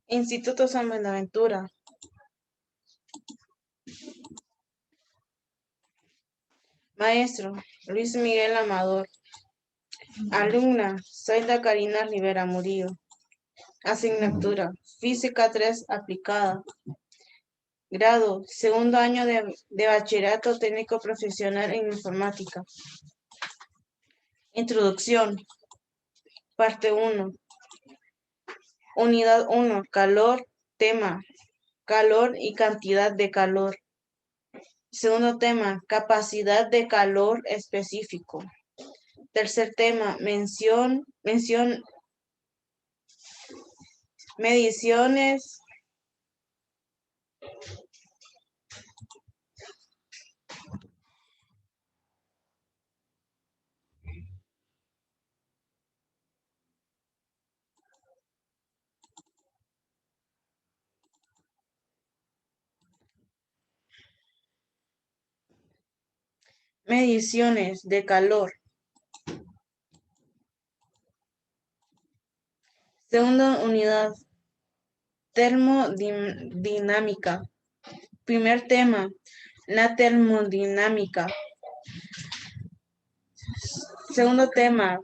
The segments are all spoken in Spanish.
Instituto San Buenaventura. Maestro, Luis Miguel Amador. Alumna, Zaida Karina Rivera Murillo. Asignatura, Física 3 aplicada. Grado, segundo año de Bachillerato Técnico Profesional en Informática. Introducción. Parte 1. Unidad 1. Calor. Tema. Calor y cantidad de calor. Segundo tema. Capacidad de calor específico. Tercer tema. Mediciones. Mediciones de calor. Segunda unidad, termodinámica. Primer tema, la termodinámica. Segundo tema,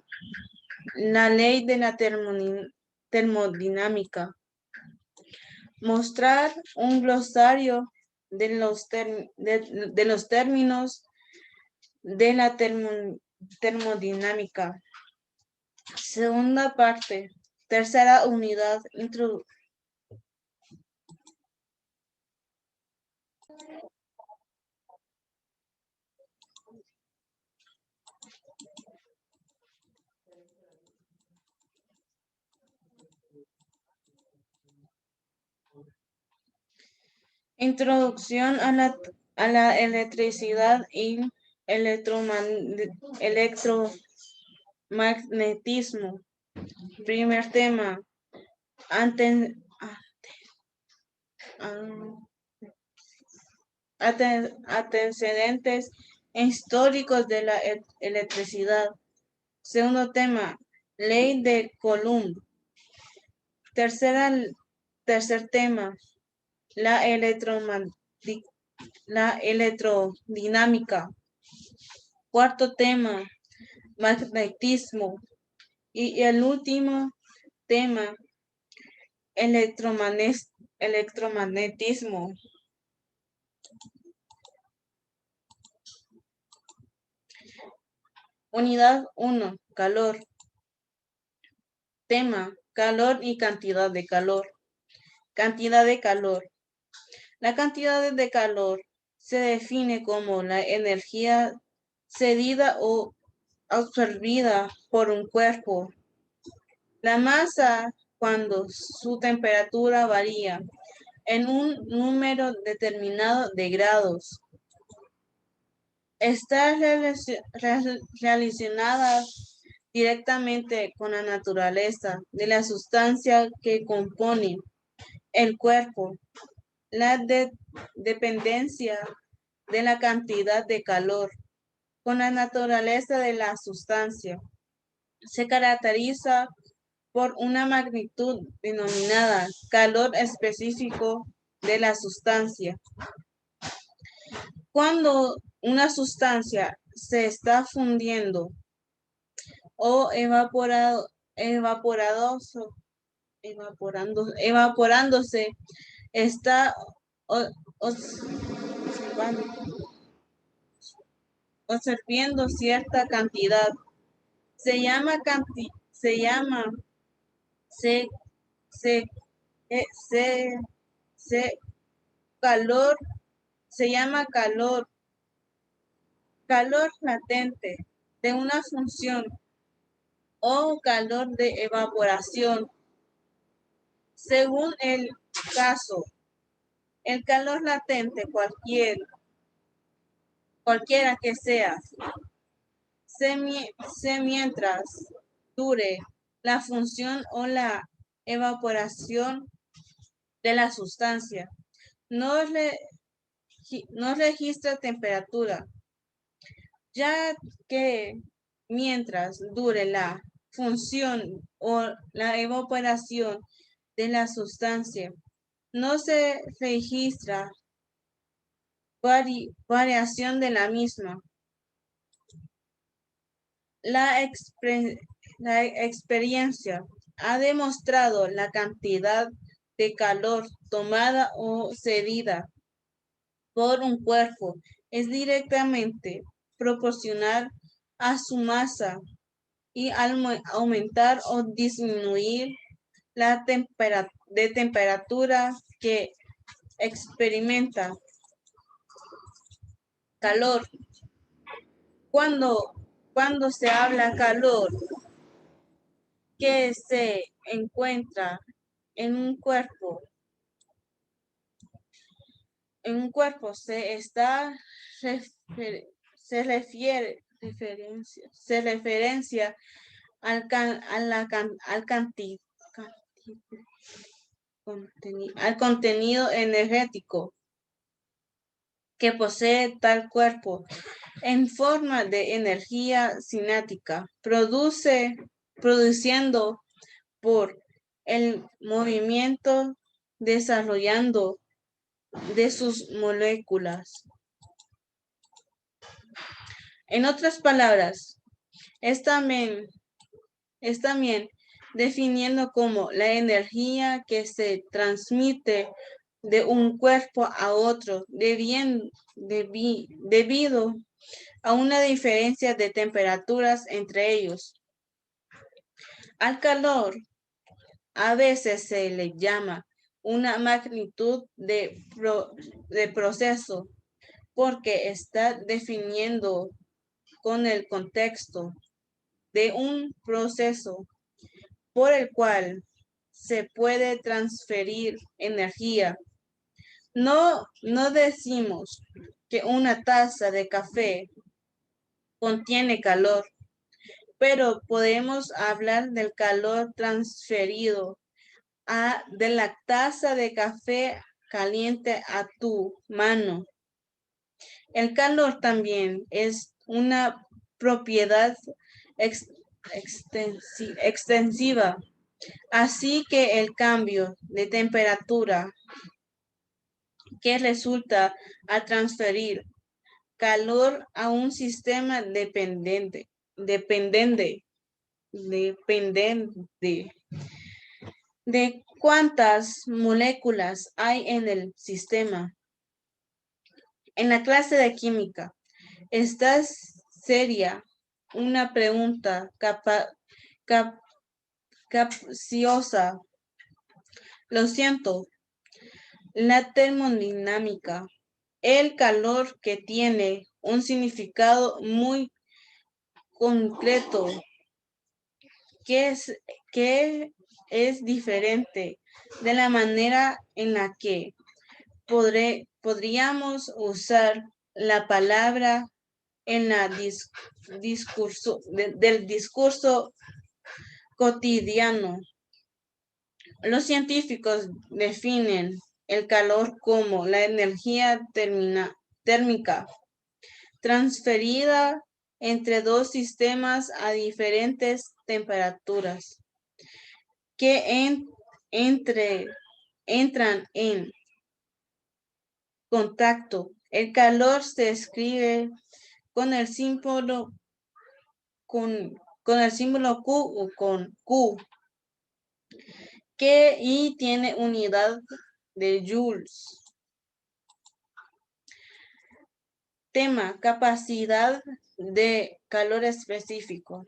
la ley de la termodinámica. Mostrar un glosario de los términos de la termodinámica. Segunda parte, tercera unidad, introducción a la electricidad y electromagnetismo. Primer tema, antecedentes históricos de la electricidad. Segundo tema, ley de Coulomb. Tercer tema, la electrodinámica. Cuarto tema, magnetismo. Y el último tema, electromagnetismo. Unidad 1, calor. Tema, calor y cantidad de calor. Cantidad de calor. La cantidad de calor se define como la energía cedida o absorbida por un cuerpo. La masa cuando su temperatura varía en un número determinado de grados. Está relacionada directamente con la naturaleza de la sustancia que compone el cuerpo. La dependencia de la cantidad de calor con la naturaleza de la sustancia se caracteriza por una magnitud denominada calor específico de la sustancia. Cuando una sustancia se está fundiendo o evaporándose, está absorbiendo cierta cantidad. Se llama calor, calor latente de una función o calor de evaporación. Según el caso, el calor latente, cualquiera que sea, mientras dure la función o la evaporación de la sustancia. No registra temperatura, ya que mientras dure la función o la evaporación de la sustancia. No se registra variación de la misma. La experiencia ha demostrado la cantidad de calor tomada o cedida por un cuerpo es directamente proporcional a su masa y al aumentar o disminuir la temperatura que experimenta. Calor. Cuando se habla calor, que se encuentra en un cuerpo, se referencia al contenido energético que posee tal cuerpo en forma de energía cinética, produciendo por el movimiento desarrollando de sus moléculas. En otras palabras, es también definiendo como la energía que se transmite de un cuerpo a otro debido a una diferencia de temperaturas entre ellos. Al calor a veces se le llama una magnitud de proceso porque está definiendo con el contexto de un proceso por el cual se puede transferir energía. No decimos que una taza de café contiene calor, pero podemos hablar del calor transferido de la taza de café caliente a tu mano. El calor también es una propiedad extensiva, así que el cambio de temperatura que resulta al transferir calor a un sistema dependente de cuántas moléculas hay en el sistema. En la clase de química, esta sería una pregunta capciosa. Lo siento, la termodinámica, el calor que tiene un significado muy concreto, que es diferente de la manera en la que podríamos usar la palabra en del discurso cotidiano. Los científicos definen el calor como la energía térmica transferida entre dos sistemas a diferentes temperaturas que entran en contacto. El calor se escribe con el símbolo Q o con Q, y tiene unidad de joules. Tema: capacidad de calor específico.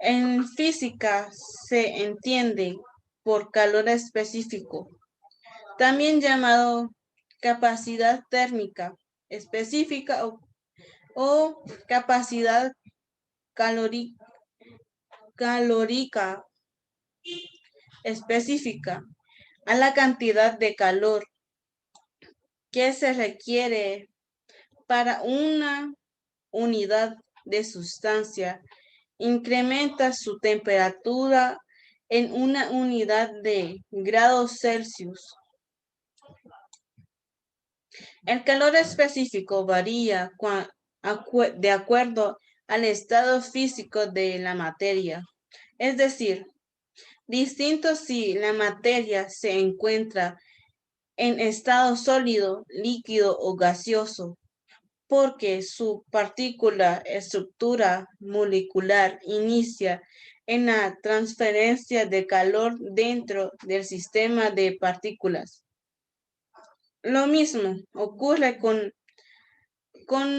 En física se entiende por calor específico, también llamado capacidad térmica específica o capacidad calórica específica, a la cantidad de calor que se requiere para una unidad de sustancia. Incrementa su temperatura en una unidad de grados Celsius. El calor específico varía de acuerdo al estado físico de la materia. Es decir, Distinto si la materia se encuentra en estado sólido, líquido o gaseoso, porque su partícula estructura molecular inicia en la transferencia de calor dentro del sistema de partículas. Lo mismo ocurre con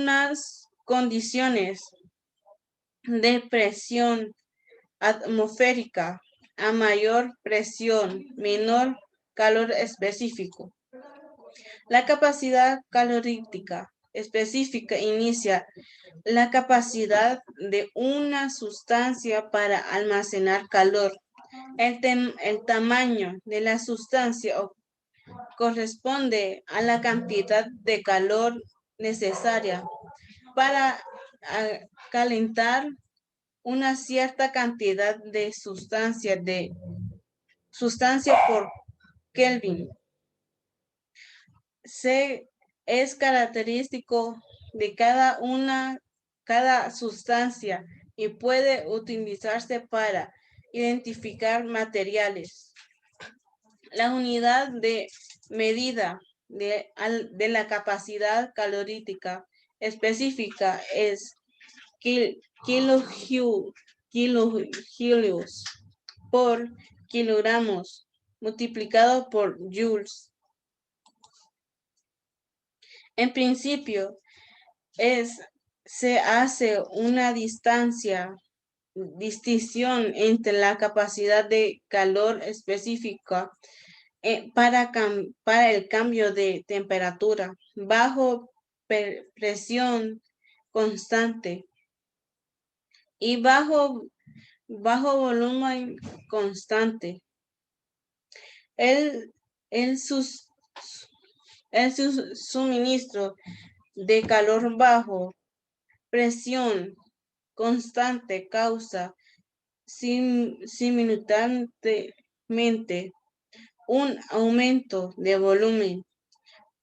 las condiciones de presión atmosférica. A mayor presión, menor calor específico. La capacidad calorífica específica inicia la capacidad de una sustancia para almacenar calor. El tamaño de la sustancia corresponde a la cantidad de calor necesaria para calentar una cierta cantidad de sustancia por Kelvin. Es característico de cada sustancia y puede utilizarse para identificar materiales. La unidad de medida de la capacidad calorífica específica es kilojoules por kilogramos multiplicado por joules. En principio, se hace una distinción entre la capacidad de calor específica para el cambio de temperatura bajo presión constante y bajo volumen constante. El suministro de calor bajo presión constante causa simultáneamente un aumento de volumen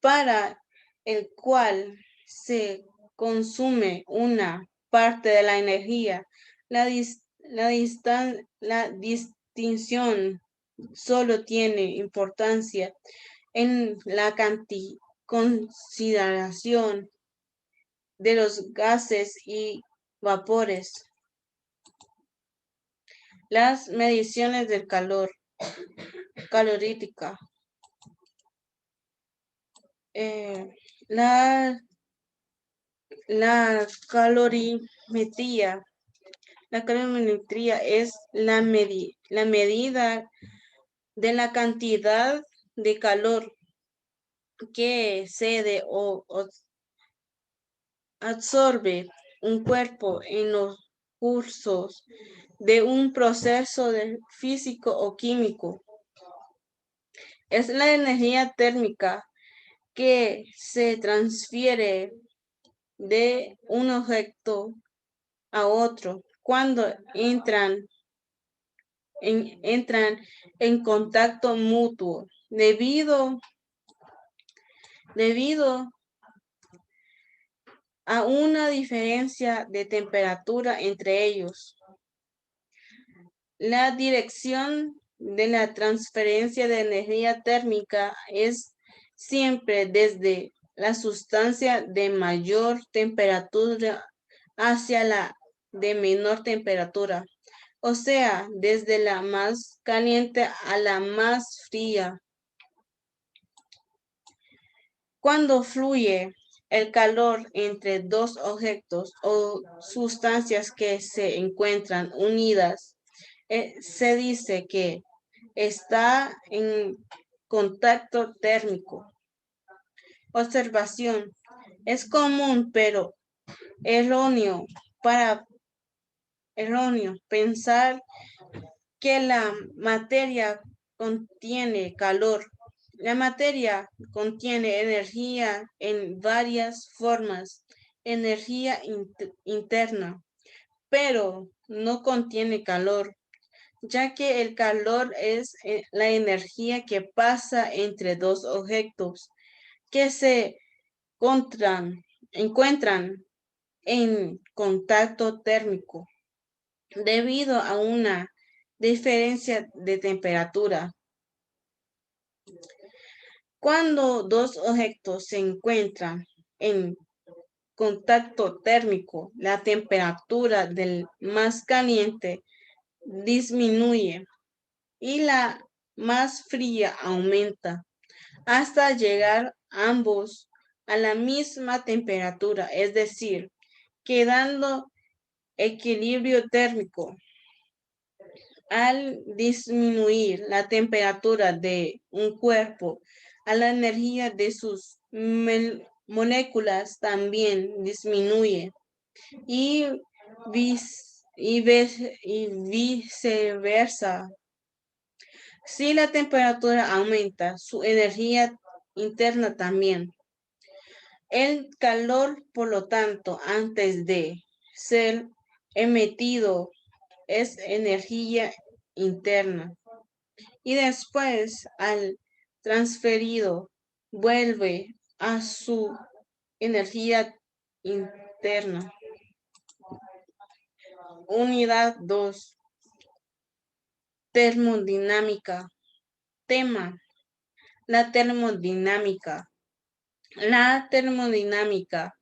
para el cual se consume una parte de la energía. La distinción solo tiene importancia en la consideración de los gases y vapores. Las mediciones del calor calorífica. La calorimetría. La calorimetría es la medida de la cantidad de calor que cede o absorbe un cuerpo en los cursos de un proceso físico o químico. Es la energía térmica que se transfiere de un objeto a otro cuando entran en contacto mutuo debido a una diferencia de temperatura entre ellos. La dirección de la transferencia de energía térmica es siempre desde la sustancia de mayor temperatura hacia la de menor temperatura, o sea, desde la más caliente a la más fría. Cuando fluye el calor entre dos objetos o sustancias que se encuentran unidas, se dice que está en contacto térmico. Observación. Es común, pero erróneo pensar que la materia contiene calor. La materia contiene energía en varias formas, energía interna, pero no contiene calor, ya que el calor es la energía que pasa entre dos objetos que se encuentran en contacto térmico debido a una diferencia de temperatura. Cuando dos objetos se encuentran en contacto térmico, la temperatura del más caliente disminuye y la más fría aumenta hasta llegar ambos a la misma temperatura, es decir, quedando equilibrio térmico. Al disminuir la temperatura de un cuerpo, la energía de sus moléculas también disminuye y, viceversa. Si la temperatura aumenta, su energía interna también. El calor, por lo tanto, antes de ser emitido, es energía interna. Y después, al transferido, vuelve a su energía interna. Unidad 2. Termodinámica. Tema. La termodinámica. La termodinámica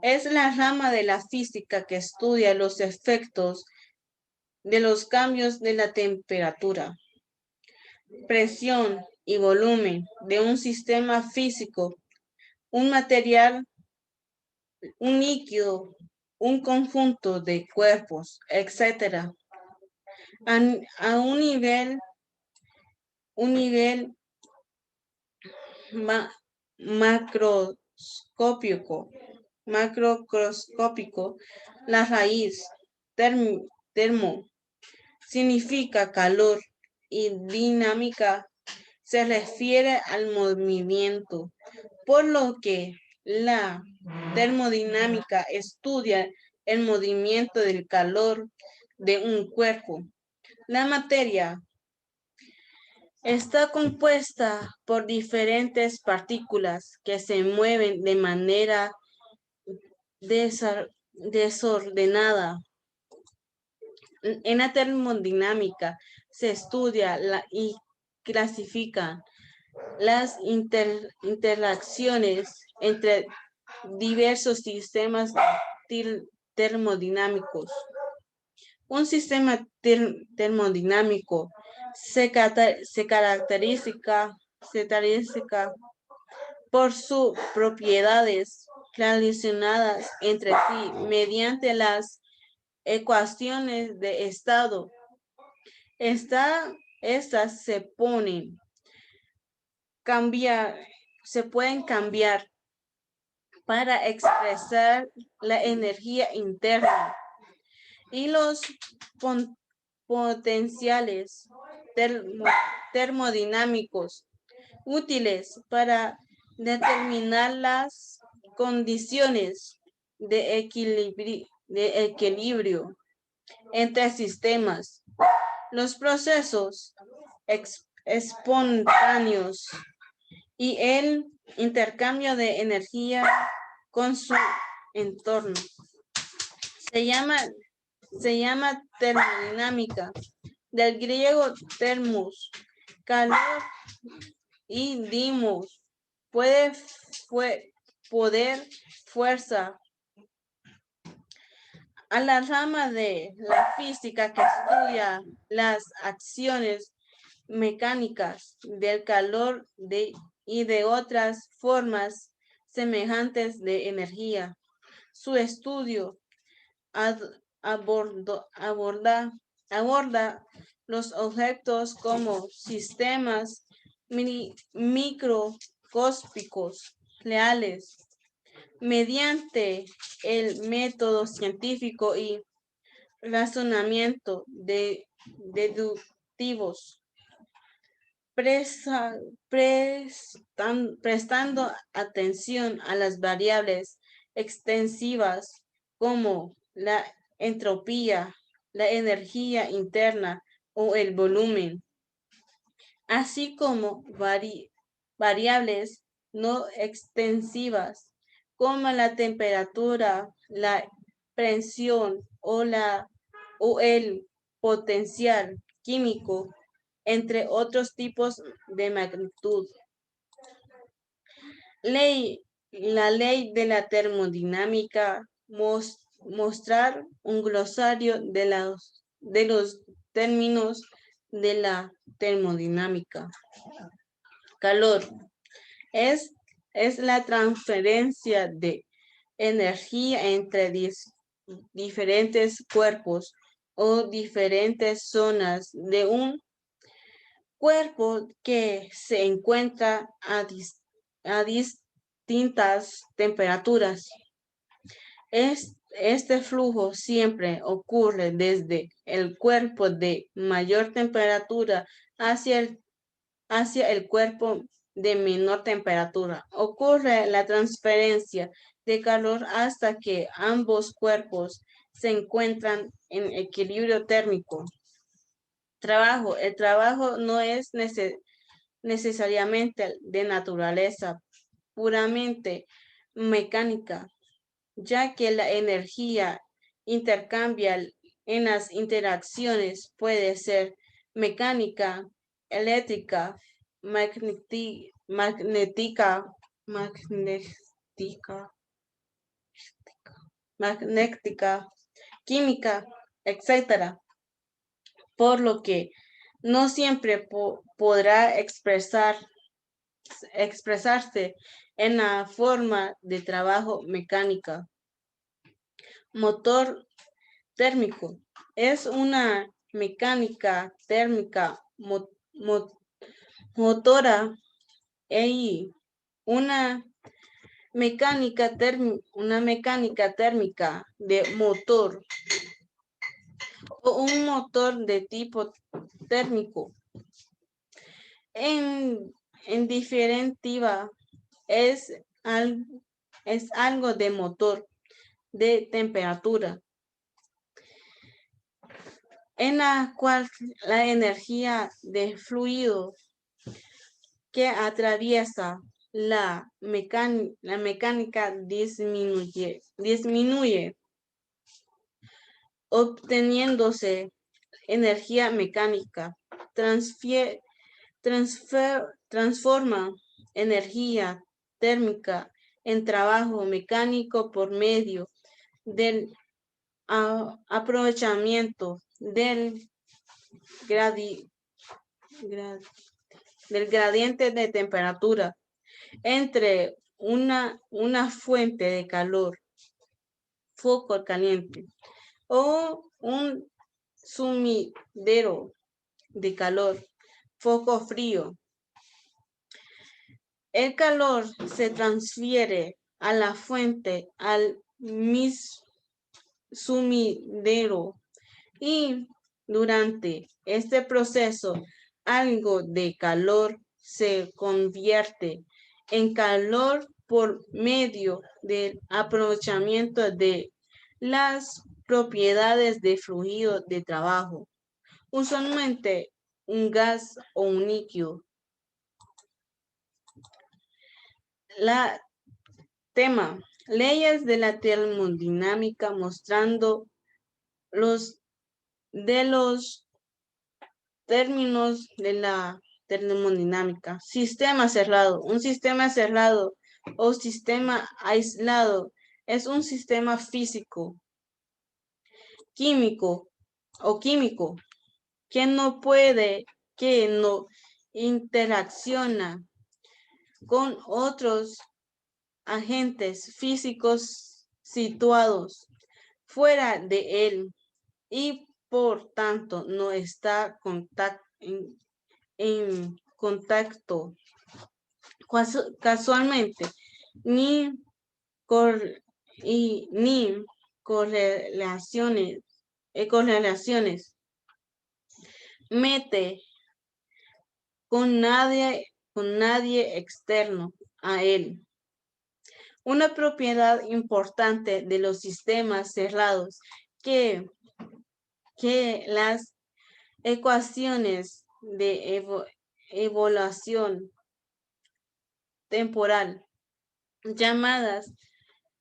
es la rama de la física que estudia los efectos de los cambios de la temperatura, presión y volumen de un sistema físico, un material, un líquido, un conjunto de cuerpos, etc. A un nivel macroscópico, la raíz termo significa calor y dinámica se refiere al movimiento, por lo que la termodinámica estudia el movimiento del calor de un cuerpo. La materia está compuesta por diferentes partículas que se mueven de manera desordenada. En la termodinámica se estudia y clasifica las interacciones entre diversos sistemas termodinámicos. Un sistema termodinámico se caracteriza por sus propiedades relacionadas entre sí mediante las ecuaciones de estado. Estas se pueden cambiar para expresar la energía interna y los potenciales termodinámicos útiles para determinar las condiciones de equilibrio entre sistemas. Los procesos espontáneos y el intercambio de energía con su entorno. Se llama termodinámica, del griego thermos, calor, y dimos, poder, fuerza. A la rama de la física que estudia las acciones mecánicas del calor y de otras formas semejantes de energía. Su estudio aborda los objetos como sistemas microscópicos reales mediante el método científico y razonamiento deductivos, prestando atención a las variables extensivas como la entropía, la energía interna o el volumen, así como variables no extensivas como la temperatura, la presión o el potencial químico, entre otros tipos de magnitud. La ley de la termodinámica, mostrar un glosario de los términos de la termodinámica. Calor es la transferencia de energía entre diferentes cuerpos o diferentes zonas de un cuerpo que se encuentra a distintas temperaturas. Este flujo siempre ocurre desde el cuerpo de mayor temperatura hacia el cuerpo de menor temperatura. Ocurre la transferencia de calor hasta que ambos cuerpos se encuentran en equilibrio térmico. Trabajo. El trabajo no es necesariamente de naturaleza puramente mecánica, ya que la energía intercambia en las interacciones puede ser mecánica, eléctrica, magnética, química, etc. Por lo que no siempre podrá expresarse en la forma de trabajo mecánica. Motor térmico es una mecánica térmica motora y una mecánica térmica de motor o un motor de tipo térmico. En definitiva, es algo de motor de temperatura, en la cual la energía de fluido que atraviesa la mecánica disminuye, obteniéndose energía mecánica. Transforma energía térmica en trabajo mecánico por medio del aprovechamiento del gradiente de temperatura entre una fuente de calor, foco caliente, o un sumidero de calor, foco frío. El calor se transfiere a la fuente, al sumidero, y durante este proceso algo de calor se convierte en calor por medio del aprovechamiento de las propiedades de fluido de trabajo, usualmente un gas o un líquido. La tema: leyes de la termodinámica, mostrando los términos de la termodinámica. Sistema cerrado. Un sistema cerrado o sistema aislado es un sistema físico, químico que no interacciona con otros agentes físicos situados fuera de él y por tanto no está en contacto casualmente ni correlaciones mete con nadie externo a él. Una propiedad importante de los sistemas cerrados que las ecuaciones de evaluación temporal, llamadas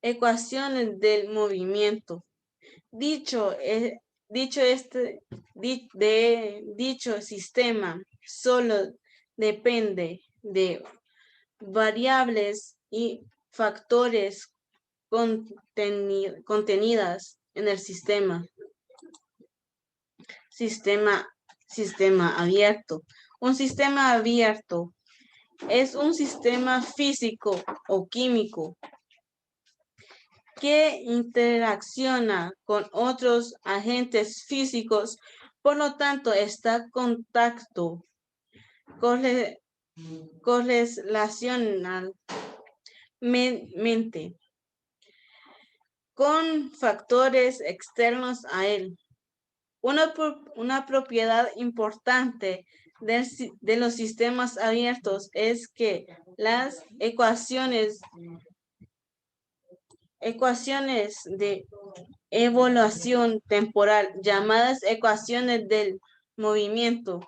ecuaciones del movimiento. Dicho dicho sistema solo depende de variables y factores contenidas en el sistema. Sistema abierto. Un sistema abierto es un sistema físico o químico que interacciona con otros agentes físicos, por lo tanto está en contacto correlacionalmente con factores externos a él. Una propiedad importante de los sistemas abiertos es que las ecuaciones de evaluación temporal, llamadas ecuaciones del movimiento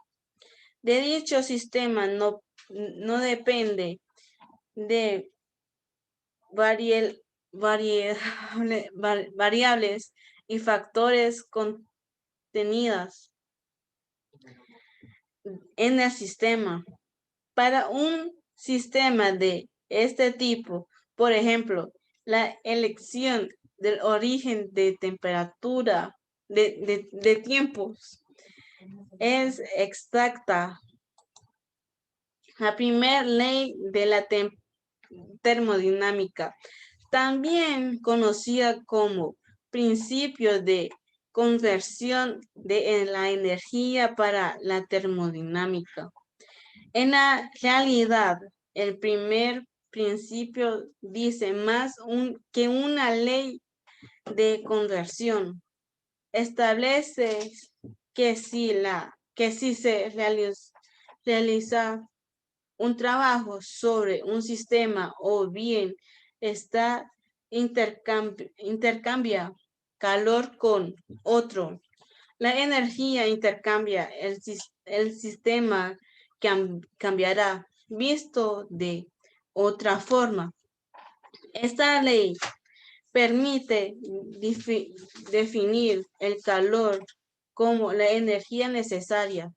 de dicho sistema, no depende de variables y factores contenidas en el sistema. Para un sistema de este tipo, por ejemplo, la elección del origen de temperatura, de tiempos, es exacta. La primera ley de la termodinámica, también conocida como principio de conversión de la energía para la termodinámica. En la realidad, el primer principio dice más que una ley de conversión. Establece que si se realiza un trabajo sobre un sistema o bien intercambia calor con otro, la energía intercambia, el sistema cambiará. Visto de otra forma, esta ley permite definir el calor como la energía necesaria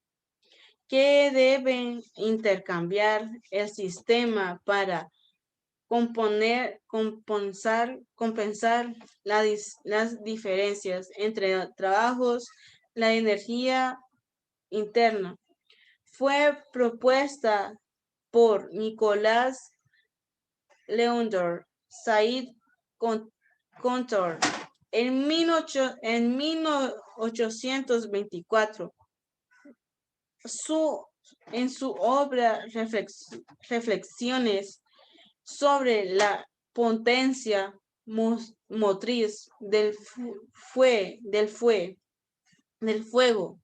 que deben intercambiar el sistema para compensar las diferencias entre trabajos. La energía interna fue propuesta por Nicolás Leondor, Said Contor en 1824. En su obra Reflexiones sobre la potencia motriz del fuego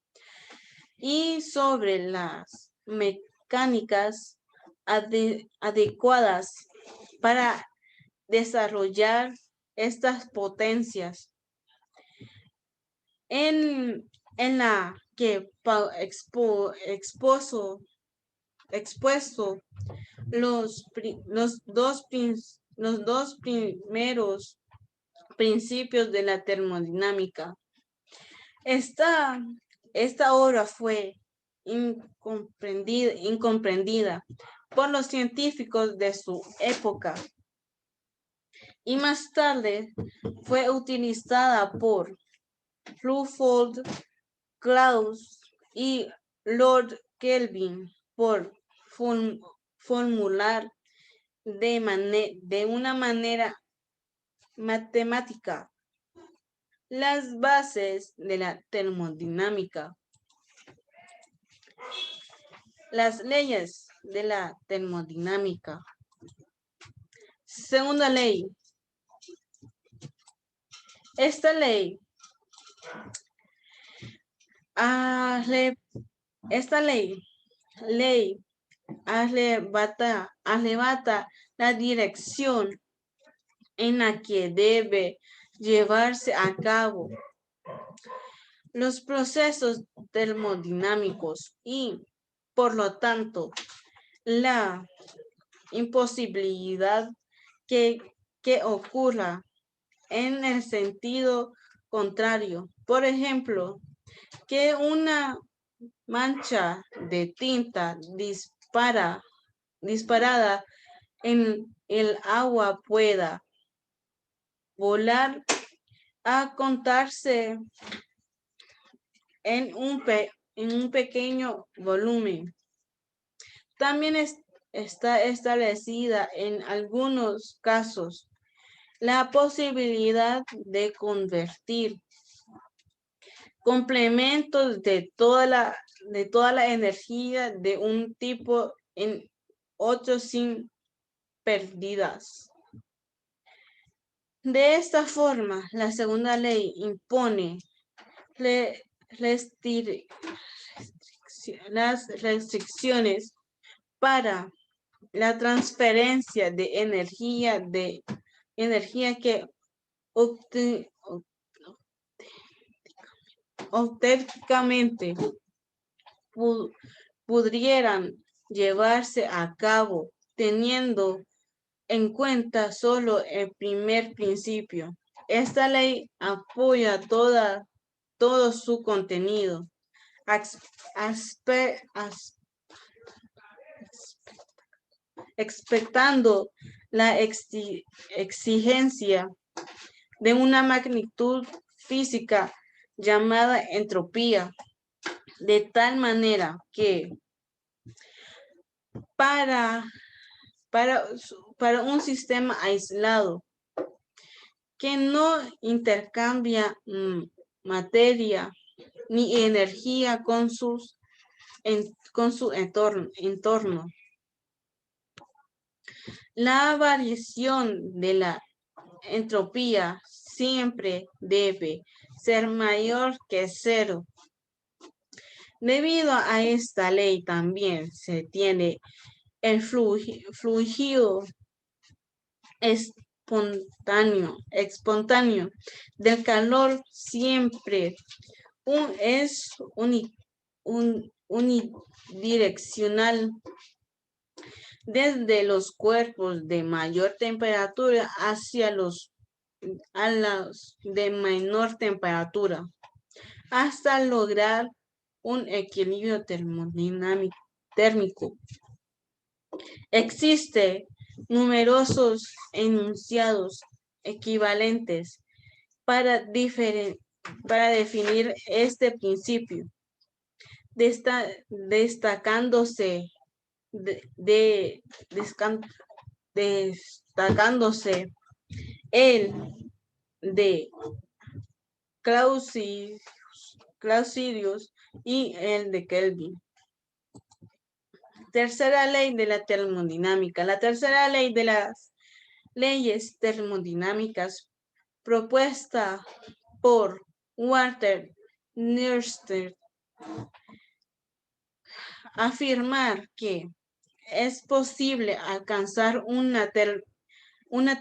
y sobre las mecánicas adecuadas para desarrollar estas potencias. En la que expuesto los dos primeros principios de la termodinámica. Esta obra fue incomprendida por los científicos de su época y más tarde fue utilizada por Rutherford Claus y Lord Kelvin por formular de una manera matemática las bases de la termodinámica. Las leyes de la termodinámica. Segunda ley. Esta ley arrebata la dirección en la que debe llevarse a cabo los procesos termodinámicos y, por lo tanto, la imposibilidad que ocurra en el sentido contrario. Por ejemplo, que una mancha de tinta disparada en el agua pueda volar a contarse en un pequeño volumen. También está establecida en algunos casos la posibilidad de convertir complementos de toda la energía de un tipo en otros sin pérdidas. De esta forma, la segunda ley impone las restricciones para la transferencia de energía que auténticamente pudieran llevarse a cabo teniendo en cuenta solo el primer principio. Esta ley apoya todo su contenido, expectando la exigencia de una magnitud física llamada entropía, de tal manera que para un sistema aislado que no intercambia materia ni energía con su entorno. La variación de la entropía siempre debe ser mayor que cero. Debido a esta ley también se tiene el fluido espontáneo del calor siempre es unidireccional desde los cuerpos de mayor temperatura hacia los de menor temperatura hasta lograr un equilibrio térmico. Existen numerosos enunciados equivalentes para definir este principio, destacándose el de Clausius y el de Kelvin. Tercera ley de la termodinámica. La tercera ley de las leyes termodinámicas propuesta por Walter Nernst afirmar que es posible alcanzar una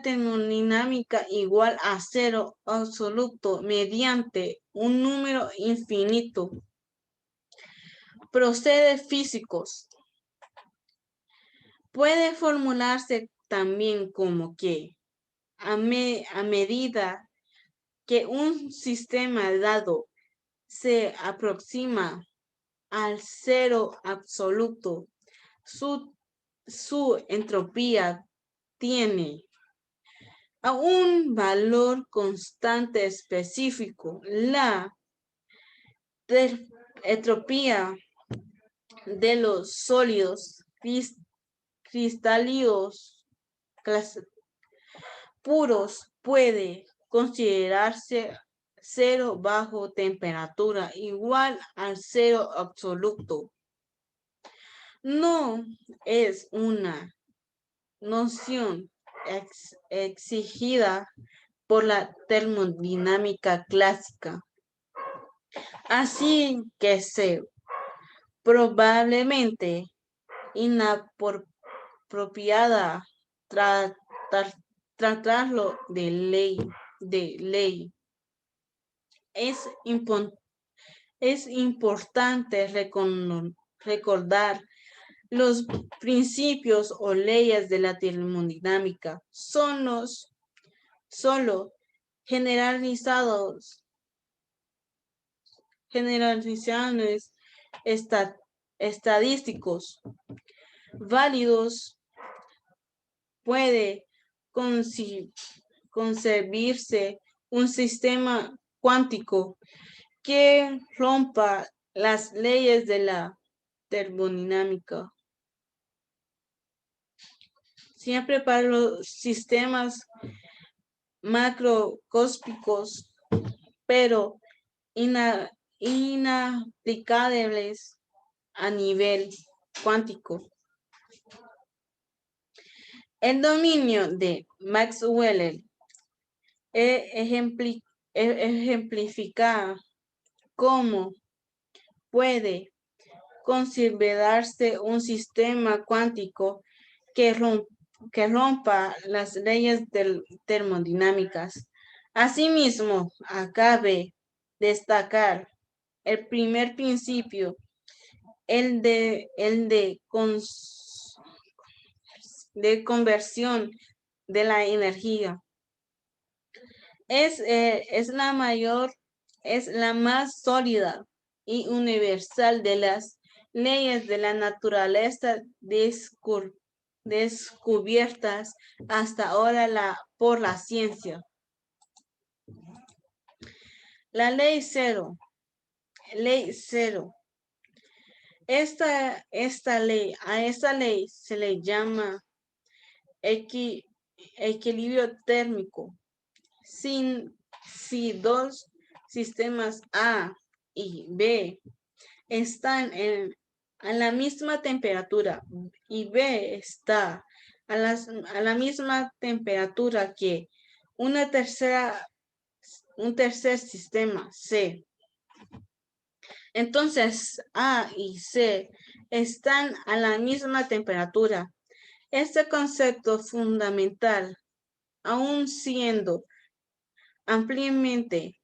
termodinámica igual a cero absoluto mediante un número infinito. Procede físicos. Puede formularse también como que a medida que un sistema dado se aproxima al cero absoluto, su entropía tiene a un valor constante específico. La entropía de los sólidos cristalinos puros puede considerarse cero bajo temperatura igual al cero absoluto. No es una noción exigida por la termodinámica clásica. Así que probablemente inapropiada tratarlo de ley. Es importante recordar los principios o leyes de la termodinámica son solo generalizados generalizaciones estadísticos válidos puede concebirse un sistema cuántico que rompa las leyes de la termodinámica. Siempre para los sistemas macroscópicos, pero inaplicables a nivel cuántico. El dominio de Maxwell ejemplifica cómo puede considerarse un sistema cuántico que rompa las leyes termodinámicas. Asimismo, cabe destacar el primer principio, el de conversión de la energía. Es la más sólida y universal de las leyes de la naturaleza descubiertas hasta ahora por la ciencia. La ley cero. Ley cero. A esta ley se le llama equilibrio térmico. Si dos sistemas A y B están a la misma temperatura y B está a la misma temperatura que un tercer sistema C, entonces A y C están a la misma temperatura. Este concepto fundamental, aun siendo ampliamente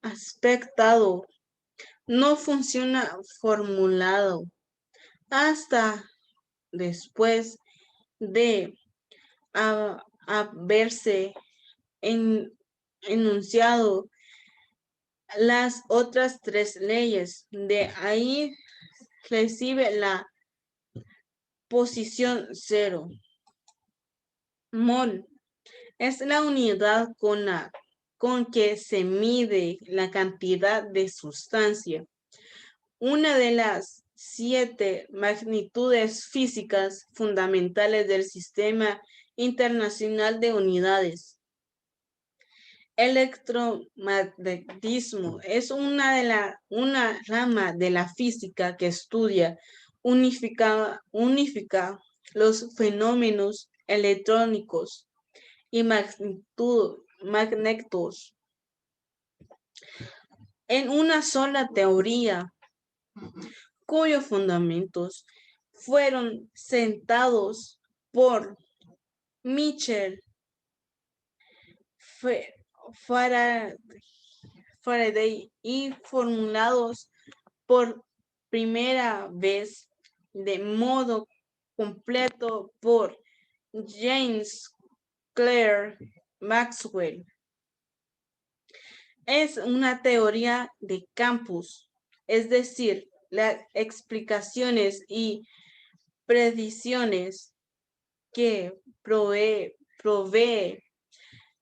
aspectado, no funciona formulado hasta después de haberse enunciado las otras tres leyes. De ahí recibe la posición cero. Mol es la unidad con que se mide la cantidad de sustancia. Una de las 7 magnitudes físicas fundamentales del Sistema Internacional de Unidades. Electromagnetismo es una rama de la física que unifica los fenómenos electrónicos y magnetos en una sola teoría, cuyos fundamentos fueron sentados por Michel Faraday y formulados por primera vez de modo completo por James Clerk Maxwell. Es una teoría de campos, es decir, las explicaciones y predicciones que provee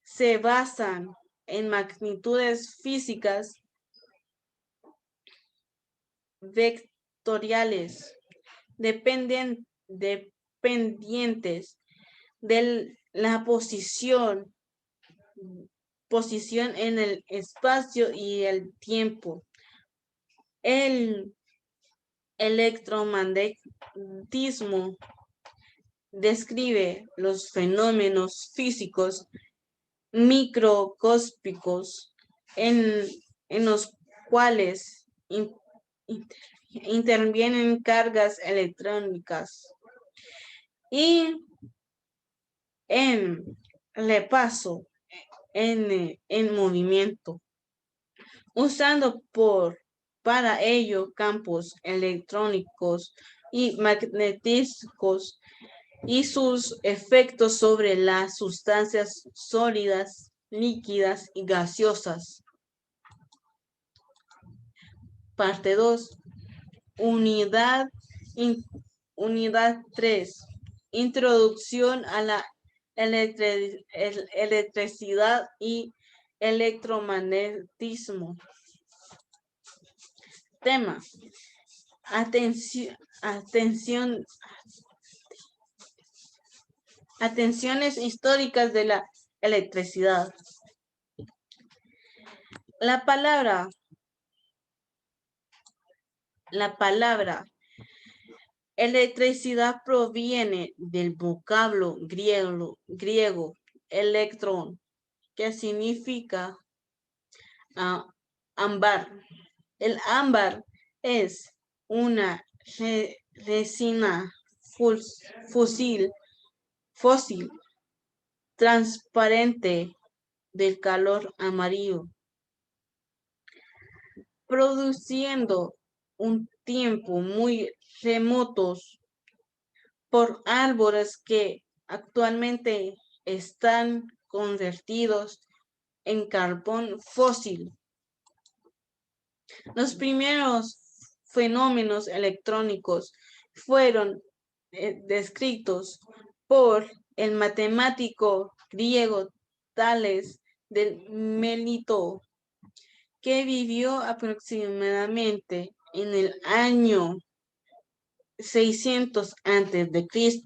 se basan en magnitudes físicas vectoriales dependientes de la posición en el espacio y el tiempo. El electromagnetismo describe los fenómenos físicos microscópicos en los cuales intervienen cargas electrónicas y en repaso en movimiento, usando para ello campos electrónicos y magnéticos y sus efectos sobre las sustancias sólidas, líquidas y gaseosas. Parte 2. Unidad 3. Introducción a la electricidad y electromagnetismo. Tema. Atenciones históricas de la electricidad. La palabra electricidad proviene del vocablo griego electrón, que significa ámbar. El ámbar es una resina fósil transparente del color amarillo, produciendo un tiempo muy remotos por árboles que actualmente están convertidos en carbón fósil. Los primeros fenómenos electrónicos fueron descritos por el matemático griego Tales de Melito, que vivió aproximadamente en el año 600 a.C.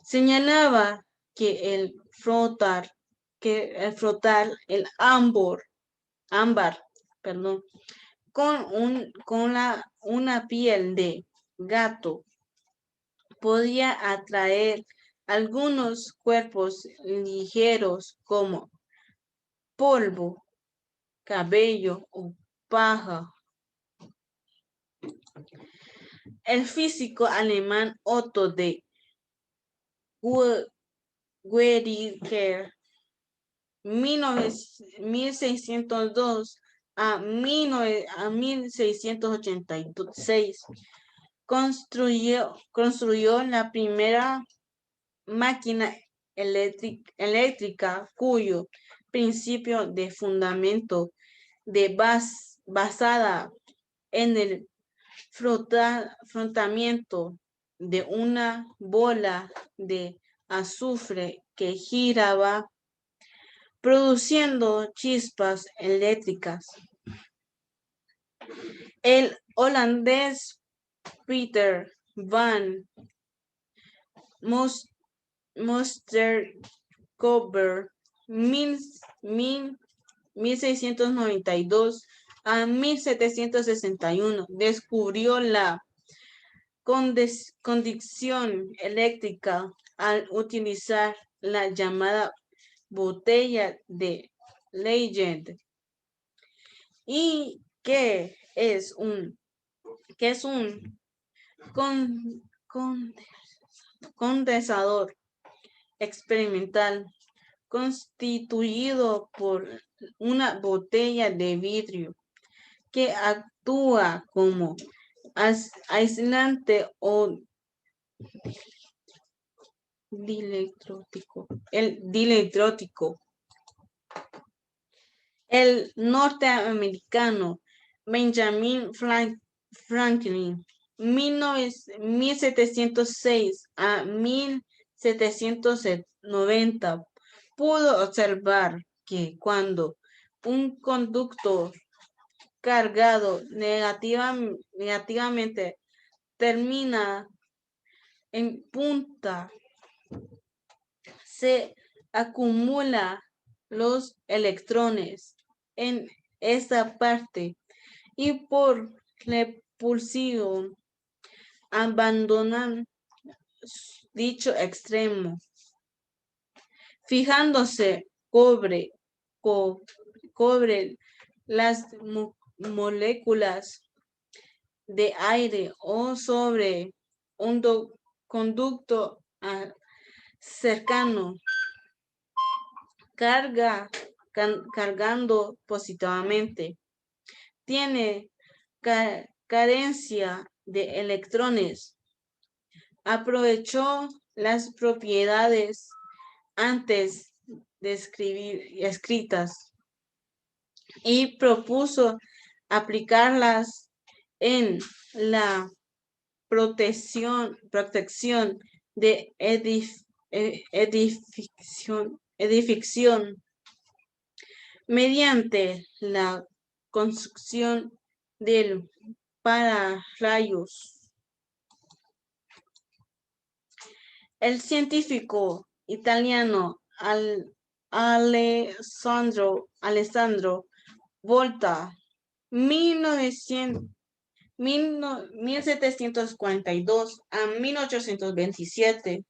Señalaba que el frotar el ámbar, con una piel de gato podía atraer algunos cuerpos ligeros como polvo, cabello o paja. El físico alemán Otto de Guericke, 1602 a 1686, construyó la primera máquina eléctrica cuyo principio de fundamento basada en el frotamiento de una bola de azufre que giraba produciendo chispas eléctricas. El holandés Peter van Mosterkoper, 1692 a 1761, descubrió la conducción eléctrica al utilizar la llamada botella de Leyden. ¿Y qué es un condensador experimental? Constituido por una botella de vidrio que actúa como aislante o dieléctrico. El norteamericano Benjamin Franklin, 1706 a 1790, pudo observar que cuando un conductor cargado negativamente termina en punta, se acumulan los electrones en esta parte y por repulsión abandonan dicho extremo, fijándose cobre las moléculas de aire o sobre un conducto cercano, cargando positivamente. Tiene carencia de electrones. Aprovechó las propiedades antes escritas y propuso aplicarlas en la protección de edificación mediante la construcción del pararrayos. El científico italiano Alessandro Volta 1742 a 1827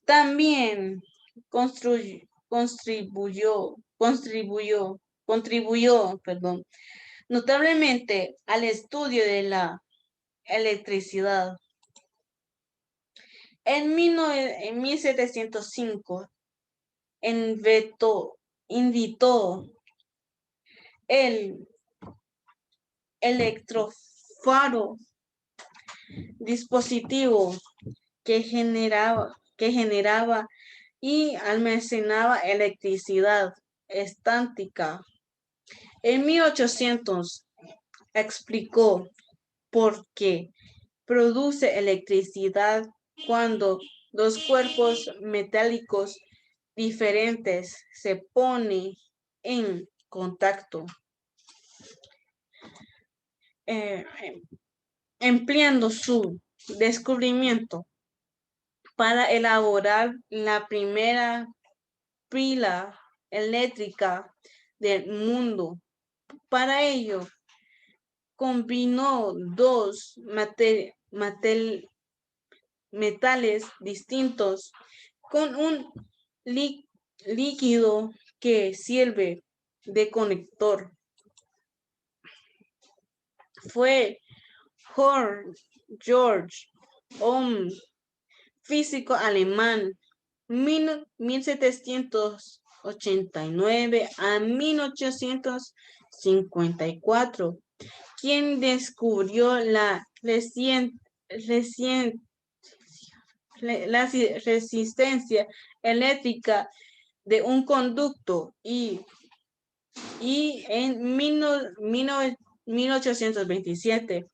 también contribuyó, notablemente al estudio de la electricidad. En 1705 invitó el electrofaro, dispositivo que generaba y almacenaba electricidad estática. En 1800 explicó por qué produce electricidad cuando dos cuerpos metálicos diferentes se ponen en contacto. Empleando su descubrimiento para elaborar la primera pila eléctrica del mundo. Para ello, combinó dos metales distintos con un líquido que sirve de conector. Fue George Ohm, físico alemán, 1789 a 1854, quien descubrió la resistencia eléctrica de un conducto y en 1827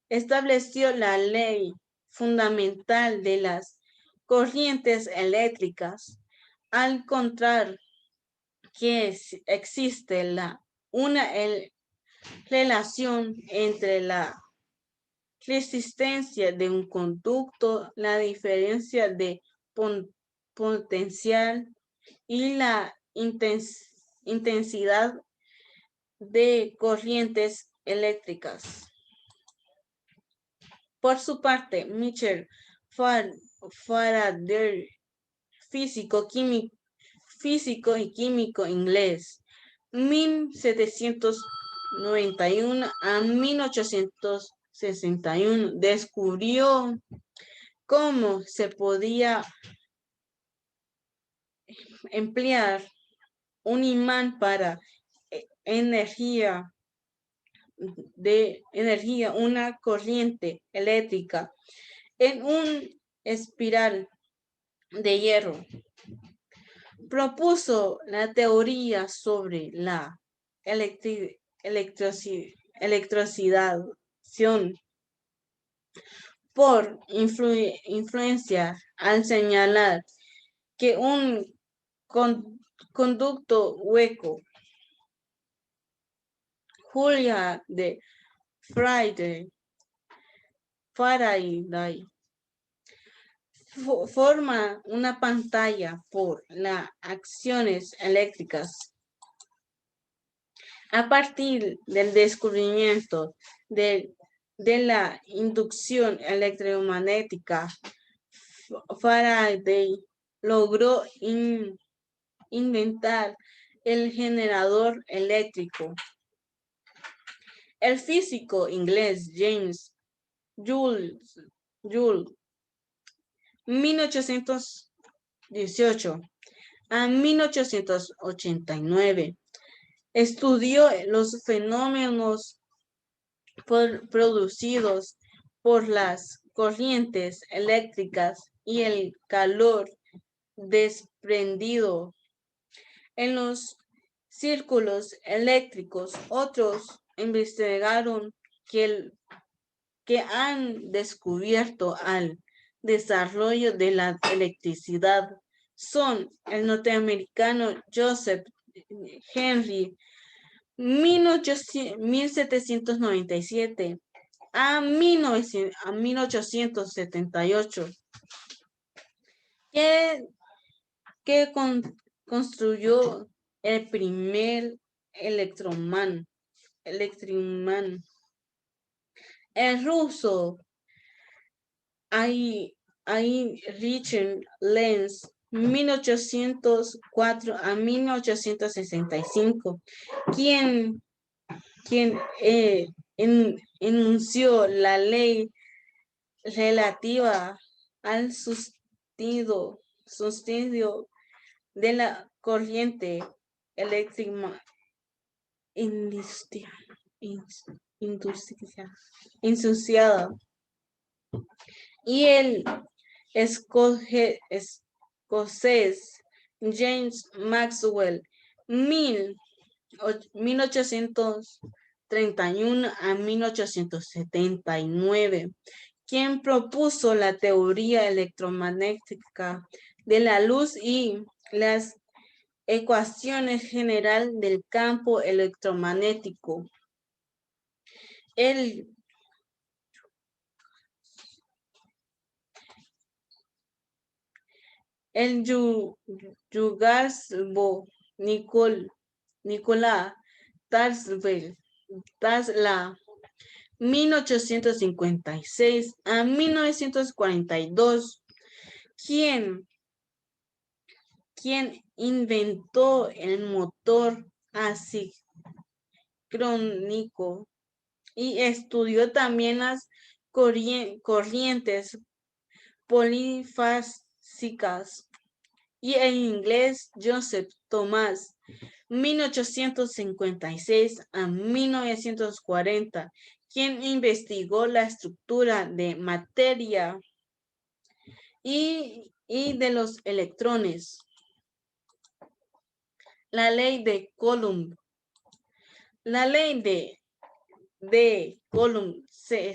estableció la ley fundamental de las corrientes eléctricas, al encontrar que existe una relación entre la resistencia de un conducto, la diferencia de potencial y la intensidad de corrientes eléctricas. Por su parte, Michael Faraday, físico y químico inglés, 1791 a 1861, descubrió cómo se podía emplear un imán para una corriente eléctrica en un espiral de hierro. Propuso la teoría sobre la electricidad por influencia al señalar que un conducto hueco, Julia de Faraday, forma una pantalla por las acciones eléctricas. A partir del descubrimiento de la inducción electromagnética, Faraday logró inventar el generador eléctrico. El físico inglés James Joule, 1818 a 1889, estudió los fenómenos producidos por las corrientes eléctricas y el calor desprendido en los círculos eléctricos. Otros investigaron que han descubierto al desarrollo de la electricidad son el norteamericano Joseph Henry 1797 a 1878, que, construyó el primer electroimán. El ruso Richard Lenz 1804 a 1865, quien enunció la ley relativa al sustituto de la corriente eléctrica induciada, y el escocés James Maxwell 1831 a 1879, quien propuso la teoría electromagnética de la luz y las ecuaciones generales del campo electromagnético. El Yugoslavo Nicolás Tesla 1856 a 1942, quien inventó el motor asincrónico y estudió también las corrientes polifásicas. Y en inglés, Joseph Thomas 1856 a 1940, quien investigó la estructura de materia y de los electrones. La ley de Coulomb. La ley de Coulomb se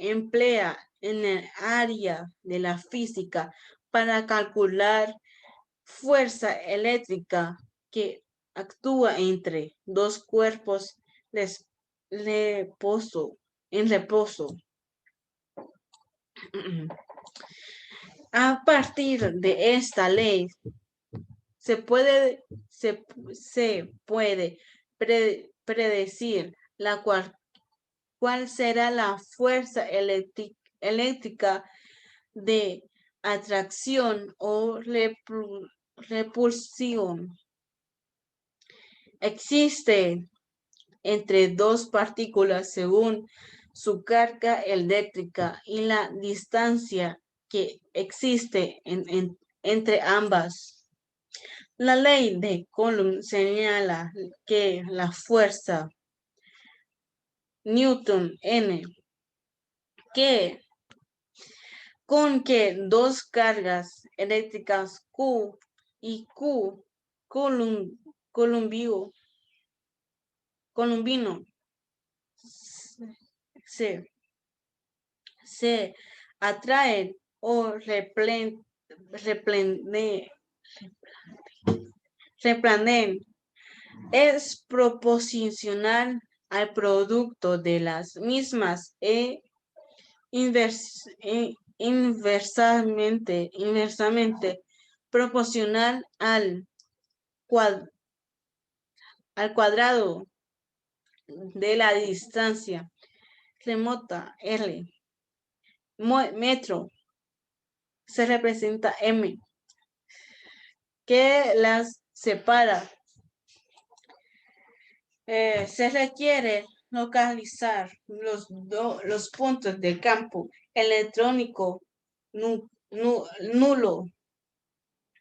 emplea en el área de la física para calcular fuerza eléctrica que actúa entre dos cuerpos en reposo. A partir de esta ley, se puede predecir cuál será la fuerza eléctrica de atracción o repulsión. Existe entre dos partículas según su carga eléctrica y la distancia que existe entre ambas. La ley de Coulomb señala que la fuerza Newton N, con que dos cargas eléctricas Q y Q columbino se atraen o repelen es proporcional al producto de las mismas e inversamente proporcional al cuadrado de la distancia remota R. Metro se representa M, que las separa. Se requiere localizar los puntos del campo electrónico nulo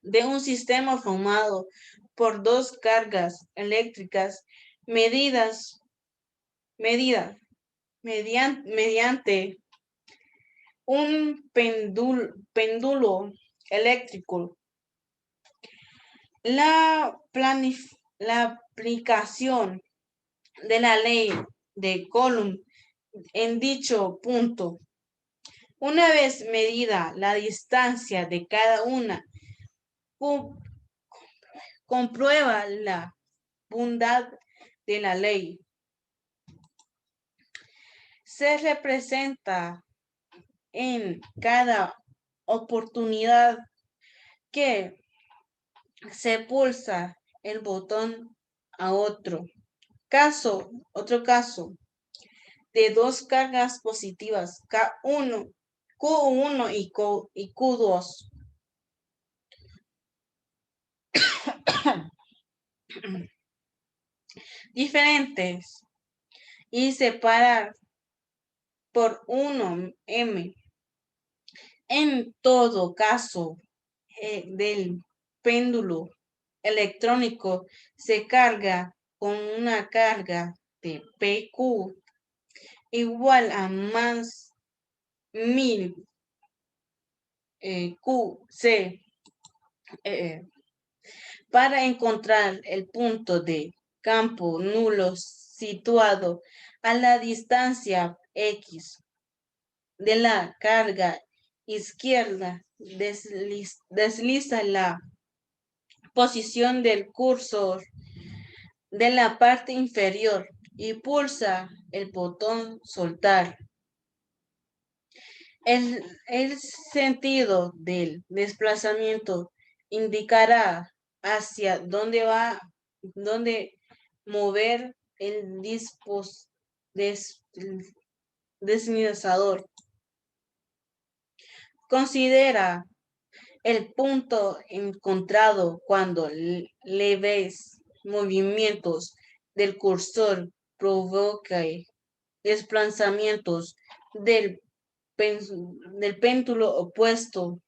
de un sistema formado por dos cargas eléctricas medidas mediante un péndulo eléctrico. La la aplicación de la ley de Coulomb en dicho punto. Una vez medida la distancia de cada una, comprueba la bondad de la ley. Se representa en cada oportunidad que se pulsa el botón a otro caso de dos cargas positivas K1, Q1 y Q2. Diferentes y separar por 1 M. En todo caso del péndulo electrónico se carga con una carga de PQ igual a más 1000 QC para encontrar el punto de campo nulo situado a la distancia X de la carga izquierda, desliza la posición del cursor de la parte inferior y pulsa el botón soltar. El sentido del desplazamiento indicará hacia dónde mover el deslizador. Considera el punto encontrado cuando leves movimientos del cursor provoca desplazamientos del péndulo opuesto.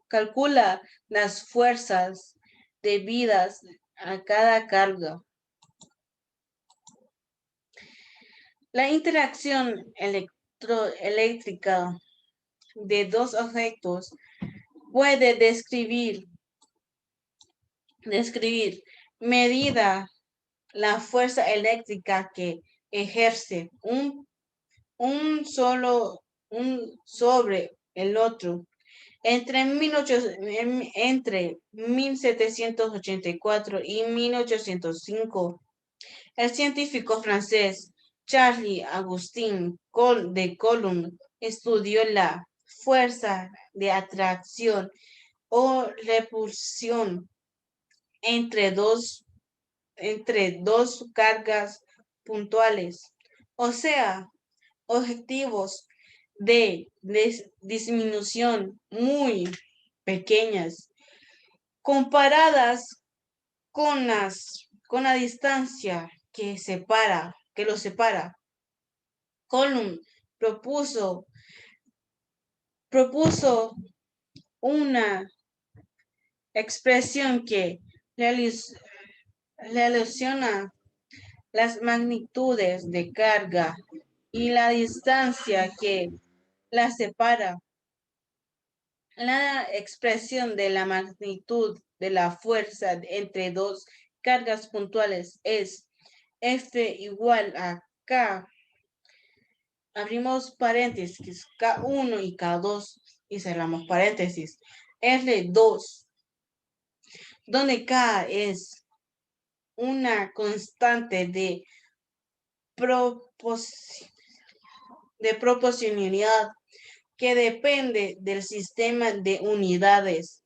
Calcula las fuerzas debidas a cada carga. La interacción eléctrica de dos objetos puede describir medida la fuerza eléctrica que ejerce un sobre el otro. Entre 1784 y 1805, el científico francés Charles-Augustin de Coulomb estudió la fuerza de atracción o repulsión entre dos cargas puntuales, o sea, objetivos de disminución muy pequeñas comparadas con la distancia que los separa. Coulomb propuso una expresión que relaciona las magnitudes de carga y la distancia que las separa. La expresión de la magnitud de la fuerza entre dos cargas puntuales es F igual a K, abrimos paréntesis, K1 y K2 y cerramos paréntesis, R2, donde K es una constante de proporcionalidad que depende del sistema de unidades.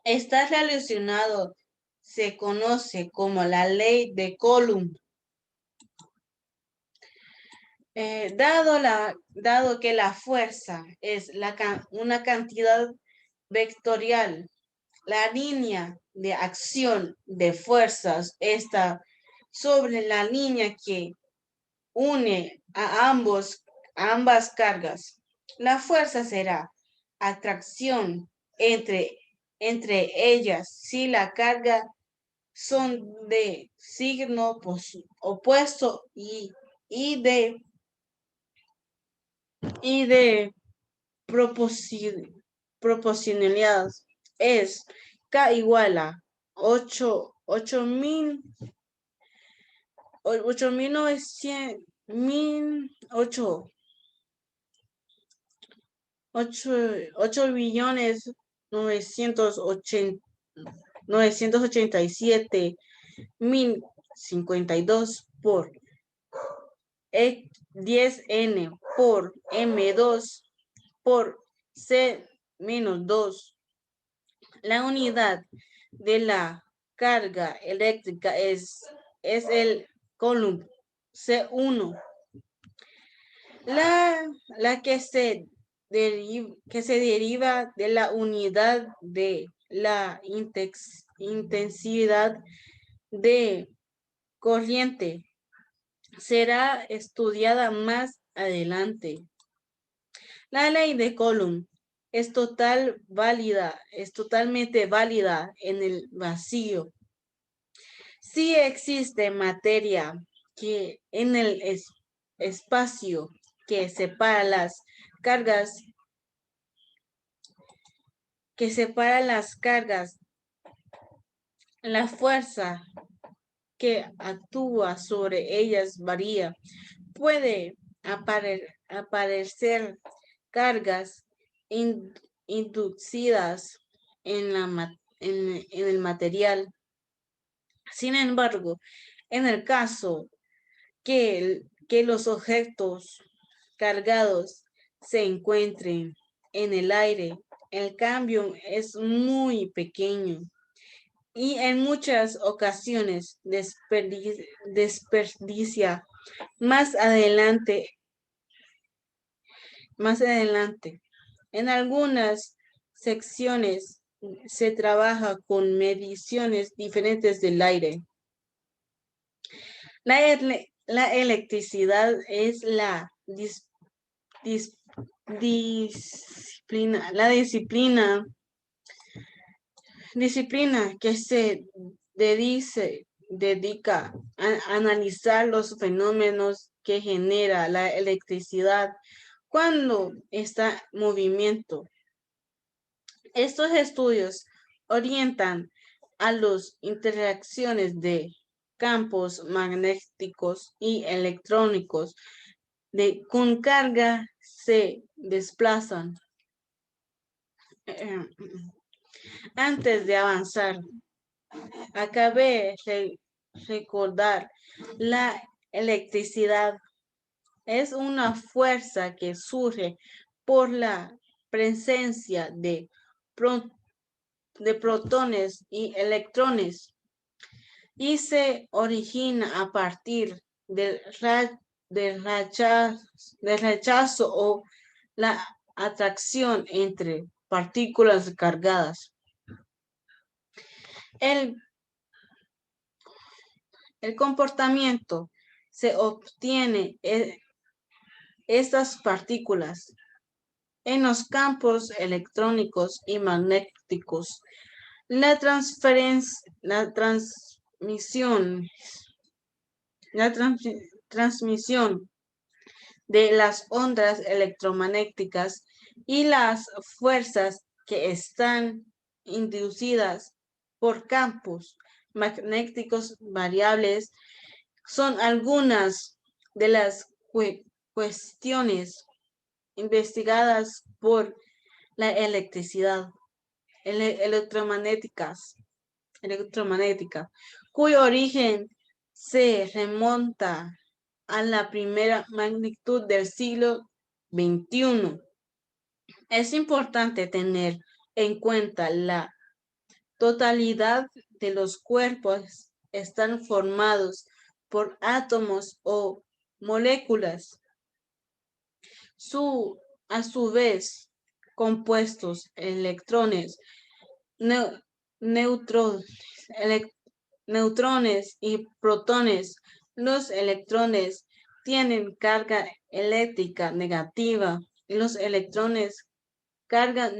Está relacionado, se conoce como la ley de Coulomb. Dado que la fuerza es una cantidad vectorial, la línea de acción de fuerzas está sobre la línea que une a ambas cargas. La fuerza será atracción entre ellas si la carga son de signo opuesto y de proporcionalidad es K igual a 8 billones 987.052 por 10n por M2 por C-2. La unidad de la carga eléctrica es el coulomb C1. La que se deriva de la unidad de la intensidad de corriente será estudiada más adelante. La ley de Coulomb es totalmente válida en el vacío. Si existe materia que en el espacio que separa las cargas, la fuerza que actúa sobre ellas varía. Puede aparecer cargas inducidas en el material. Sin embargo, en el caso que los objetos cargados se encuentren en el aire, el cambio es muy pequeño y en muchas ocasiones desperdicia más adelante. En algunas secciones se trabaja con mediciones diferentes del aire. La electricidad es la disciplina que se dedica a analizar los fenómenos que genera la electricidad cuando está en movimiento. Estos estudios orientan a las interacciones de campos magnéticos y electrónicos con carga se desplazan. Antes de avanzar, acabé de recordar la electricidad es una fuerza que surge por la presencia de protones y electrones y se origina a partir del rechazo o la atracción entre partículas cargadas. El comportamiento se obtiene estas partículas en los campos electrónicos y magnéticos. La transmisión de las ondas electromagnéticas y las fuerzas que están inducidas por campos magnéticos variables son algunas de las cuestiones investigadas por la electricidad electromagnética, cuyo origen se remonta a la primera magnitud del siglo XXI. Es importante tener en cuenta la totalidad de los cuerpos están formados por átomos o moléculas, a su vez compuestos, electrones, neutrones y protones. Los electrones tienen carga eléctrica negativa y los electrones carga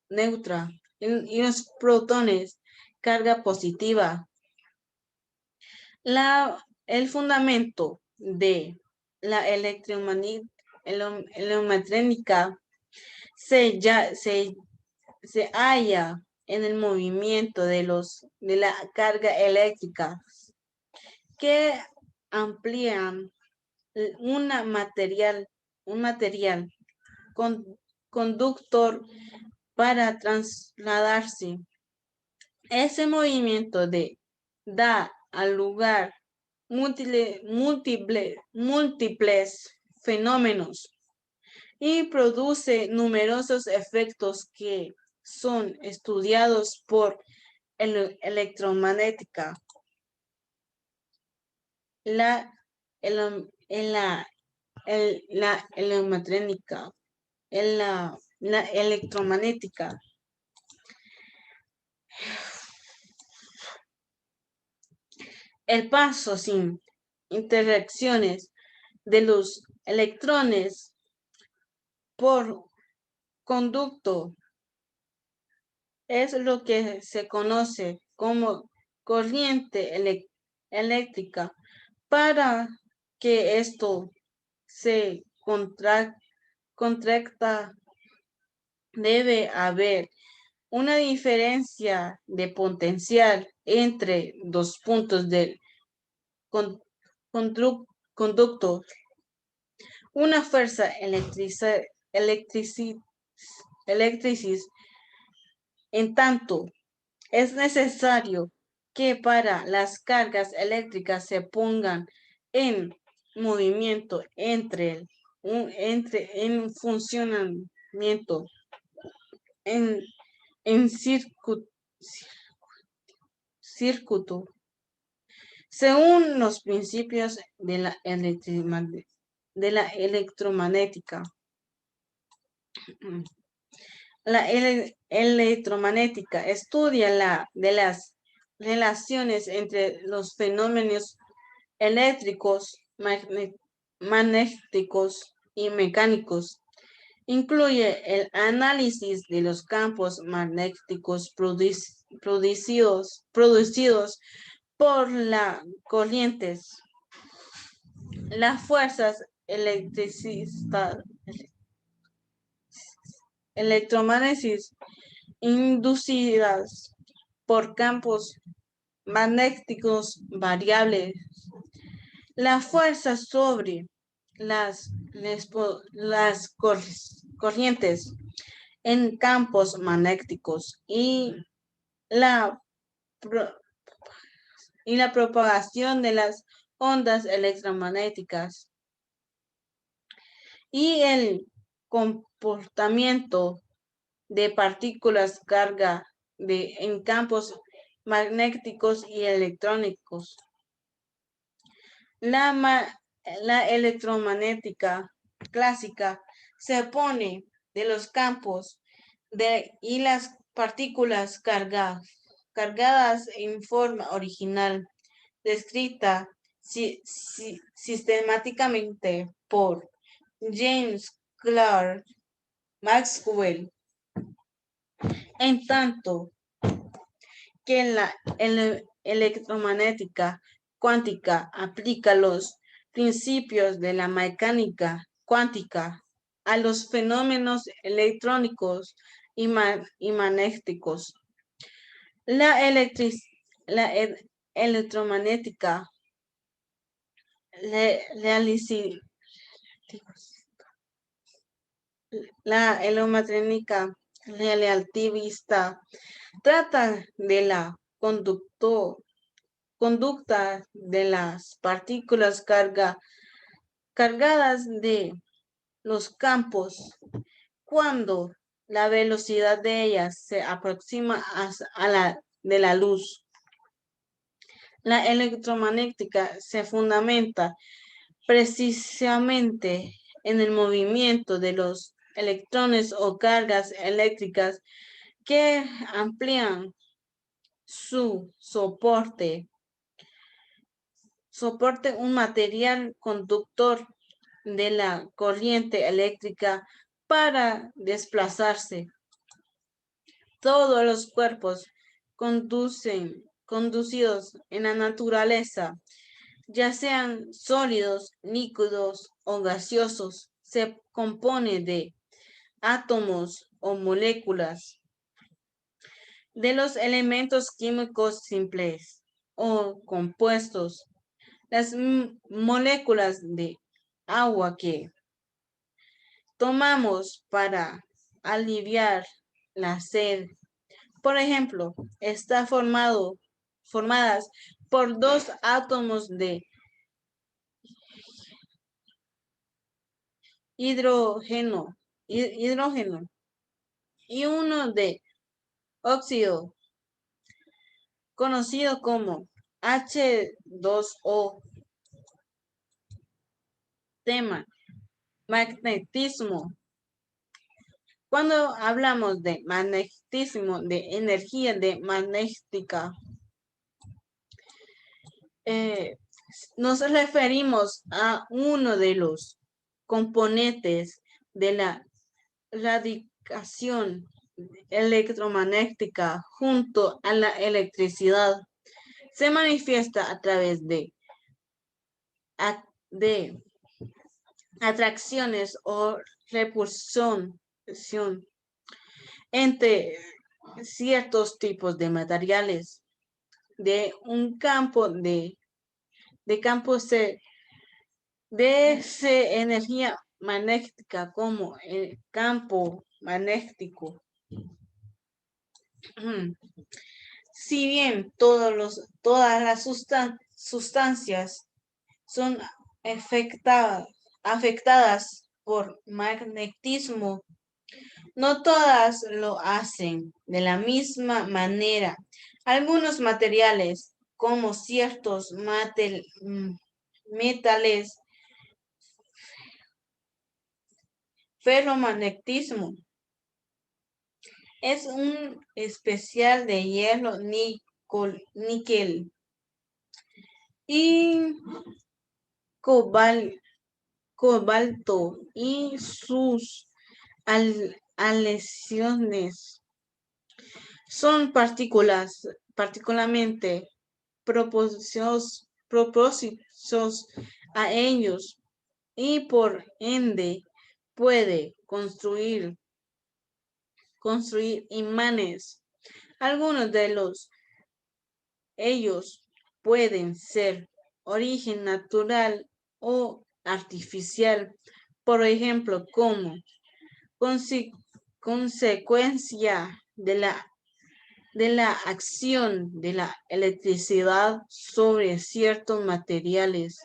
neutra y los protones carga positiva. El fundamento de la electromagnética se halla en el movimiento de la carga eléctrica que amplían un material conductor para trasladarse. Ese movimiento da al lugar múltiples fenómenos y produce numerosos efectos que son estudiados por electromagnética. La, el- en la electromagnética, la electromagnética. El paso sin interacciones de los electrones por conducto es lo que se conoce como corriente eléctrica. Para que esto se contracta, debe haber una diferencia de potencial entre dos puntos del conducto. Una fuerza eléctrica. En tanto, es necesario que para las cargas eléctricas se pongan en movimiento en funcionamiento, en circuito, según los principios de la electromagnética. La electromagnética estudia las relaciones entre los fenómenos eléctricos, magnéticos y mecánicos. Incluye el análisis de los campos magnéticos producidos por las corrientes, las fuerzas electromagnéticas inducidas por campos magnéticos variables, la fuerza sobre las corrientes en campos magnéticos la, y la propagación de las ondas electromagnéticas y el comportamiento de partículas carga en campos magnéticos y electrónicos. La electromagnética clásica se opone de los campos y las partículas cargadas en forma original, descrita sistemáticamente por James Clerk Maxwell. En tanto que la electromagnética cuántica aplica los principios de la mecánica cuántica a los fenómenos electrónicos y magnéticos. La electromagnética relativista trata de la conducta de las partículas cargadas de los campos cuando la velocidad de ellas se aproxima a la de la luz. La electromagnética se fundamenta precisamente en el movimiento de los electrones o cargas eléctricas que amplían su soporte un material conductor de la corriente eléctrica para desplazarse. Todos los cuerpos conducidos en la naturaleza, ya sean sólidos, líquidos o gaseosos, se compone de átomos o moléculas. de los elementos químicos simples o compuestos, las moléculas de agua que tomamos para aliviar la sed, por ejemplo, formadas por dos átomos de hidrógeno y uno de óxido, conocido como H2O. Tema: magnetismo. Cuando hablamos de magnetismo, de energía magnética, nos referimos a uno de los componentes de la radiación electromagnética junto a la electricidad. Se manifiesta a través de atracciones o repulsión entre ciertos tipos de materiales de un campo de energía magnética como el campo magnético. Si bien todas las sustancias son afectadas por magnetismo, no todas lo hacen de la misma manera. Algunos materiales, como ciertos metales, ferromagnetismo, es un especial de hierro, níquel y cobalto y sus aleaciones son particularmente propósitos a ellos y por ende puede construir imanes. Algunos de ellos pueden ser origen natural o artificial, por ejemplo, como consecuencia de la acción de la electricidad sobre ciertos materiales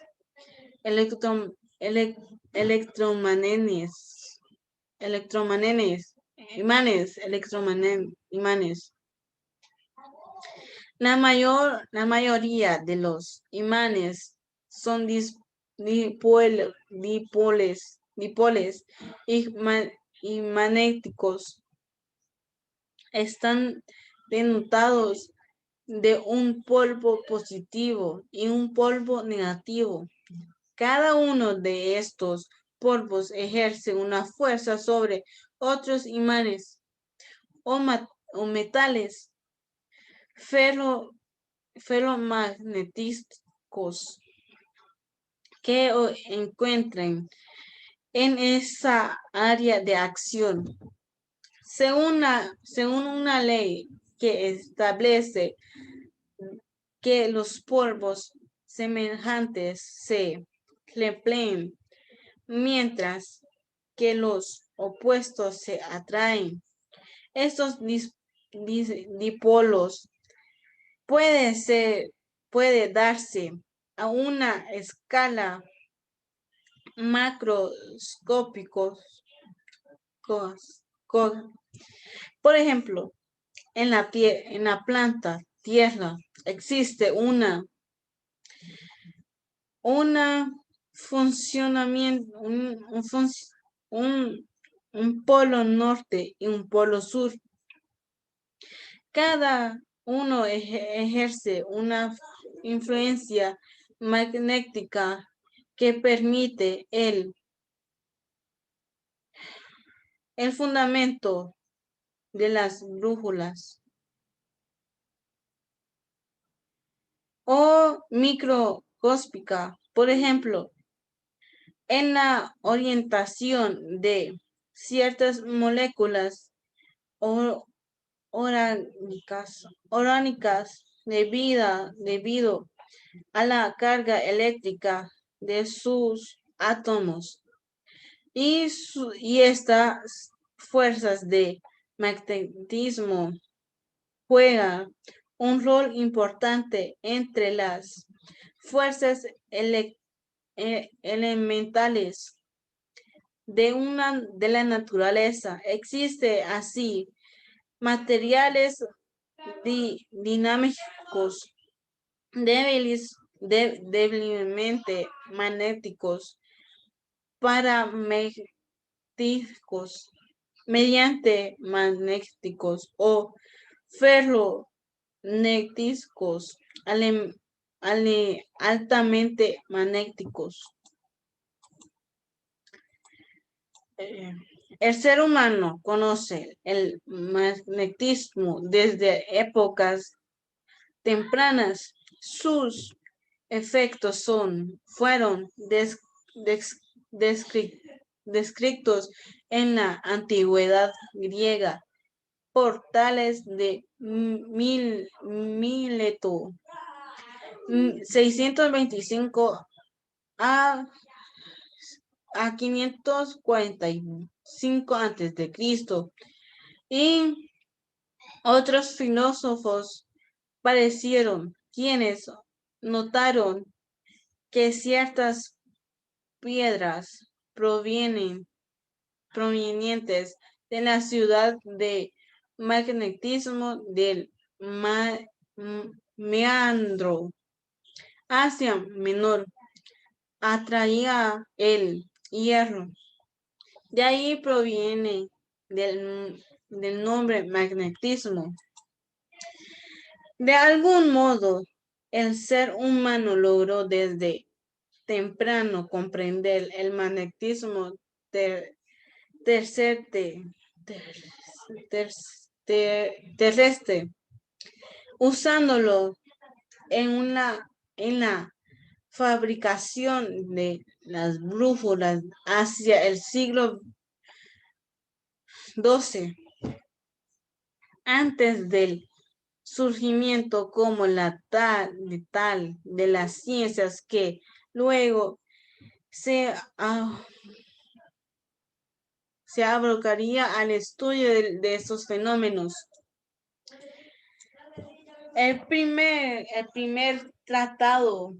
imanes. La mayoría de los imanes son dipoles y magnéticos. Están denotados de un polvo positivo y un polvo negativo. Cada uno de estos polvos ejerce una fuerza sobre otros imanes o metales ferromagnéticos que encuentren en esa área de acción. Según una ley que establece que los polvos semejantes se repelen, mientras que los opuestos se atraen. Estos dipolos puede darse a una escala macroscópica. Por ejemplo, en la planta tierra existe funcionamiento, un polo norte y un polo sur. Cada uno ejerce una influencia magnética que permite el fundamento de las brújulas o microscópica, por ejemplo, en la orientación de ciertas moléculas o orgánicas debido a la carga eléctrica de sus átomos y estas fuerzas de magnetismo juegan un rol importante entre las fuerzas elementales de la naturaleza. Existe así materiales dinámicos débilmente magnéticos paramagnéticos mediante magnéticos o ferromagnéticos altamente magnéticos. El ser humano conoce el magnetismo desde épocas tempranas. Sus efectos fueron descritos en la antigüedad griega por Tales de Mileto, 625 a 545 a.C. Y otros filósofos parecieron quienes notaron que ciertas piedras provenientes de la ciudad de magnetismo del Meandro, Asia Menor, atraía el hierro. De ahí proviene del nombre magnetismo. De algún modo, el ser humano logró desde temprano comprender el magnetismo terrestre, usándolo en la fabricación de las brújulas hacia el siglo XII, antes del surgimiento como la tal de las ciencias que luego se abocaría al estudio de estos fenómenos. El primer tratado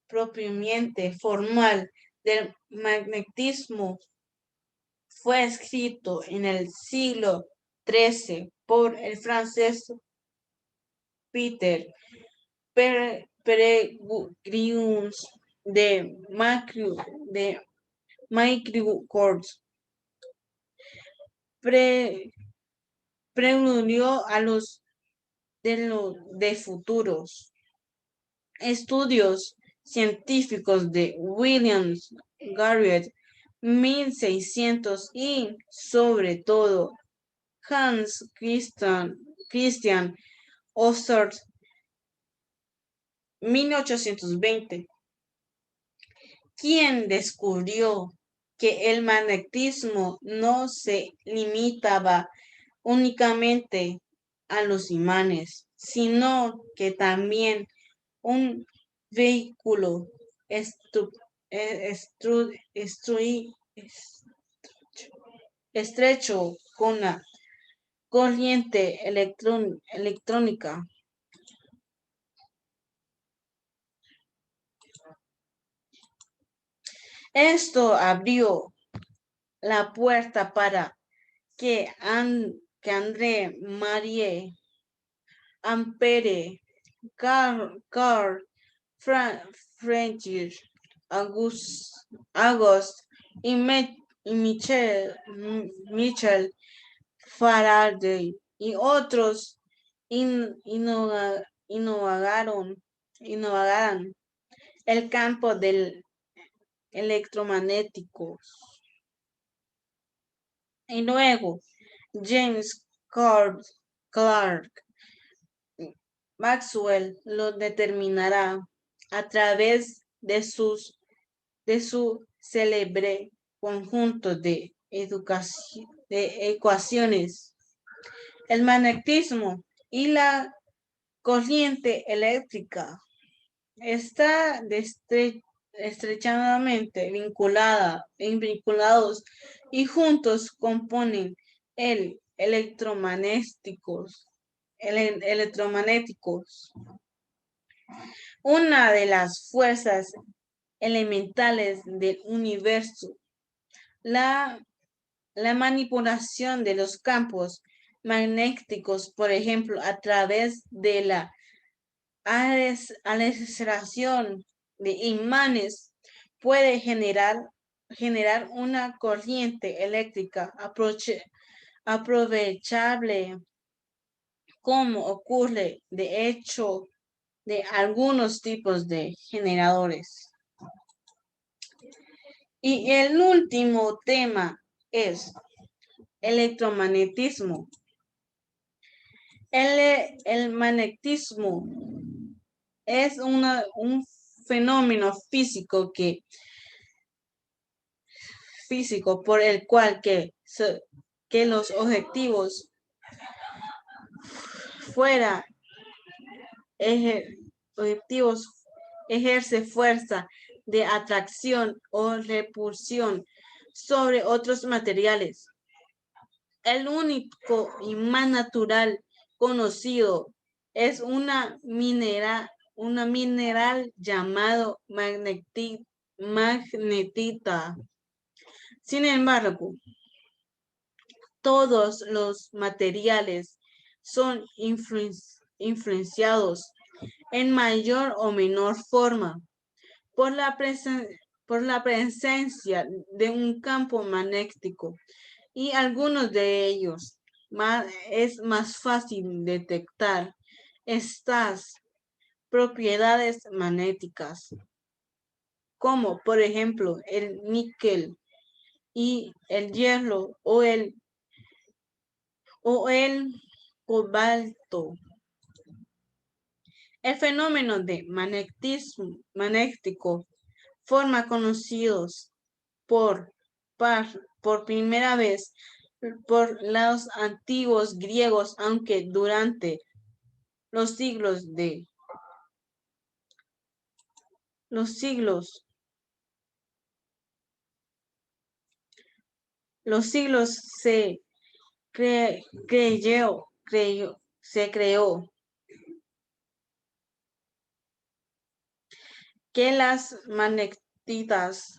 propiamente formal del magnetismo fue escrito en el siglo XIII por el francés Peter Peregrine de Mirecourt. Preludio a los de futuros estudios científicos de William Garriott 1600 y sobre todo Hans Christian Oersted 1820, quien descubrió que el magnetismo no se limitaba únicamente a los imanes, sino que también un vehículo estrecho con la corriente electrónica. Esto abrió la puerta para que André Marie Ampère, Carl Friedrich August y Michel Faraday y otros innovaron el campo del electromagnético. Y luego James Clark Maxwell lo determinará a través de su célebre conjunto de ecuaciones. El magnetismo y la corriente eléctrica está estrechamente vinculados y juntos componen el electromagnéticos. Una de las fuerzas elementales del universo, la, la manipulación de los campos magnéticos, por ejemplo, a través de la aceleración de imanes, puede generar una corriente eléctrica aprovechable, como ocurre de hecho de algunos tipos de generadores. Y el último tema es electromagnetismo. El magnetismo es un fenómeno físico por el cual que los objetivos fuera objetivos ejerce fuerza de atracción o repulsión sobre otros materiales. El único imán natural conocido es una mineral llamado magnetita. Sin embargo, todos los materiales son influenciados en mayor o menor forma por la presencia de un campo magnético, y algunos de ellos es más fácil detectar estas propiedades magnéticas, como por ejemplo el níquel y el hierro o el cobalto. El fenómeno de magnético forma conocidos por primera vez por los antiguos griegos, aunque durante los siglos se creó que las magnetitas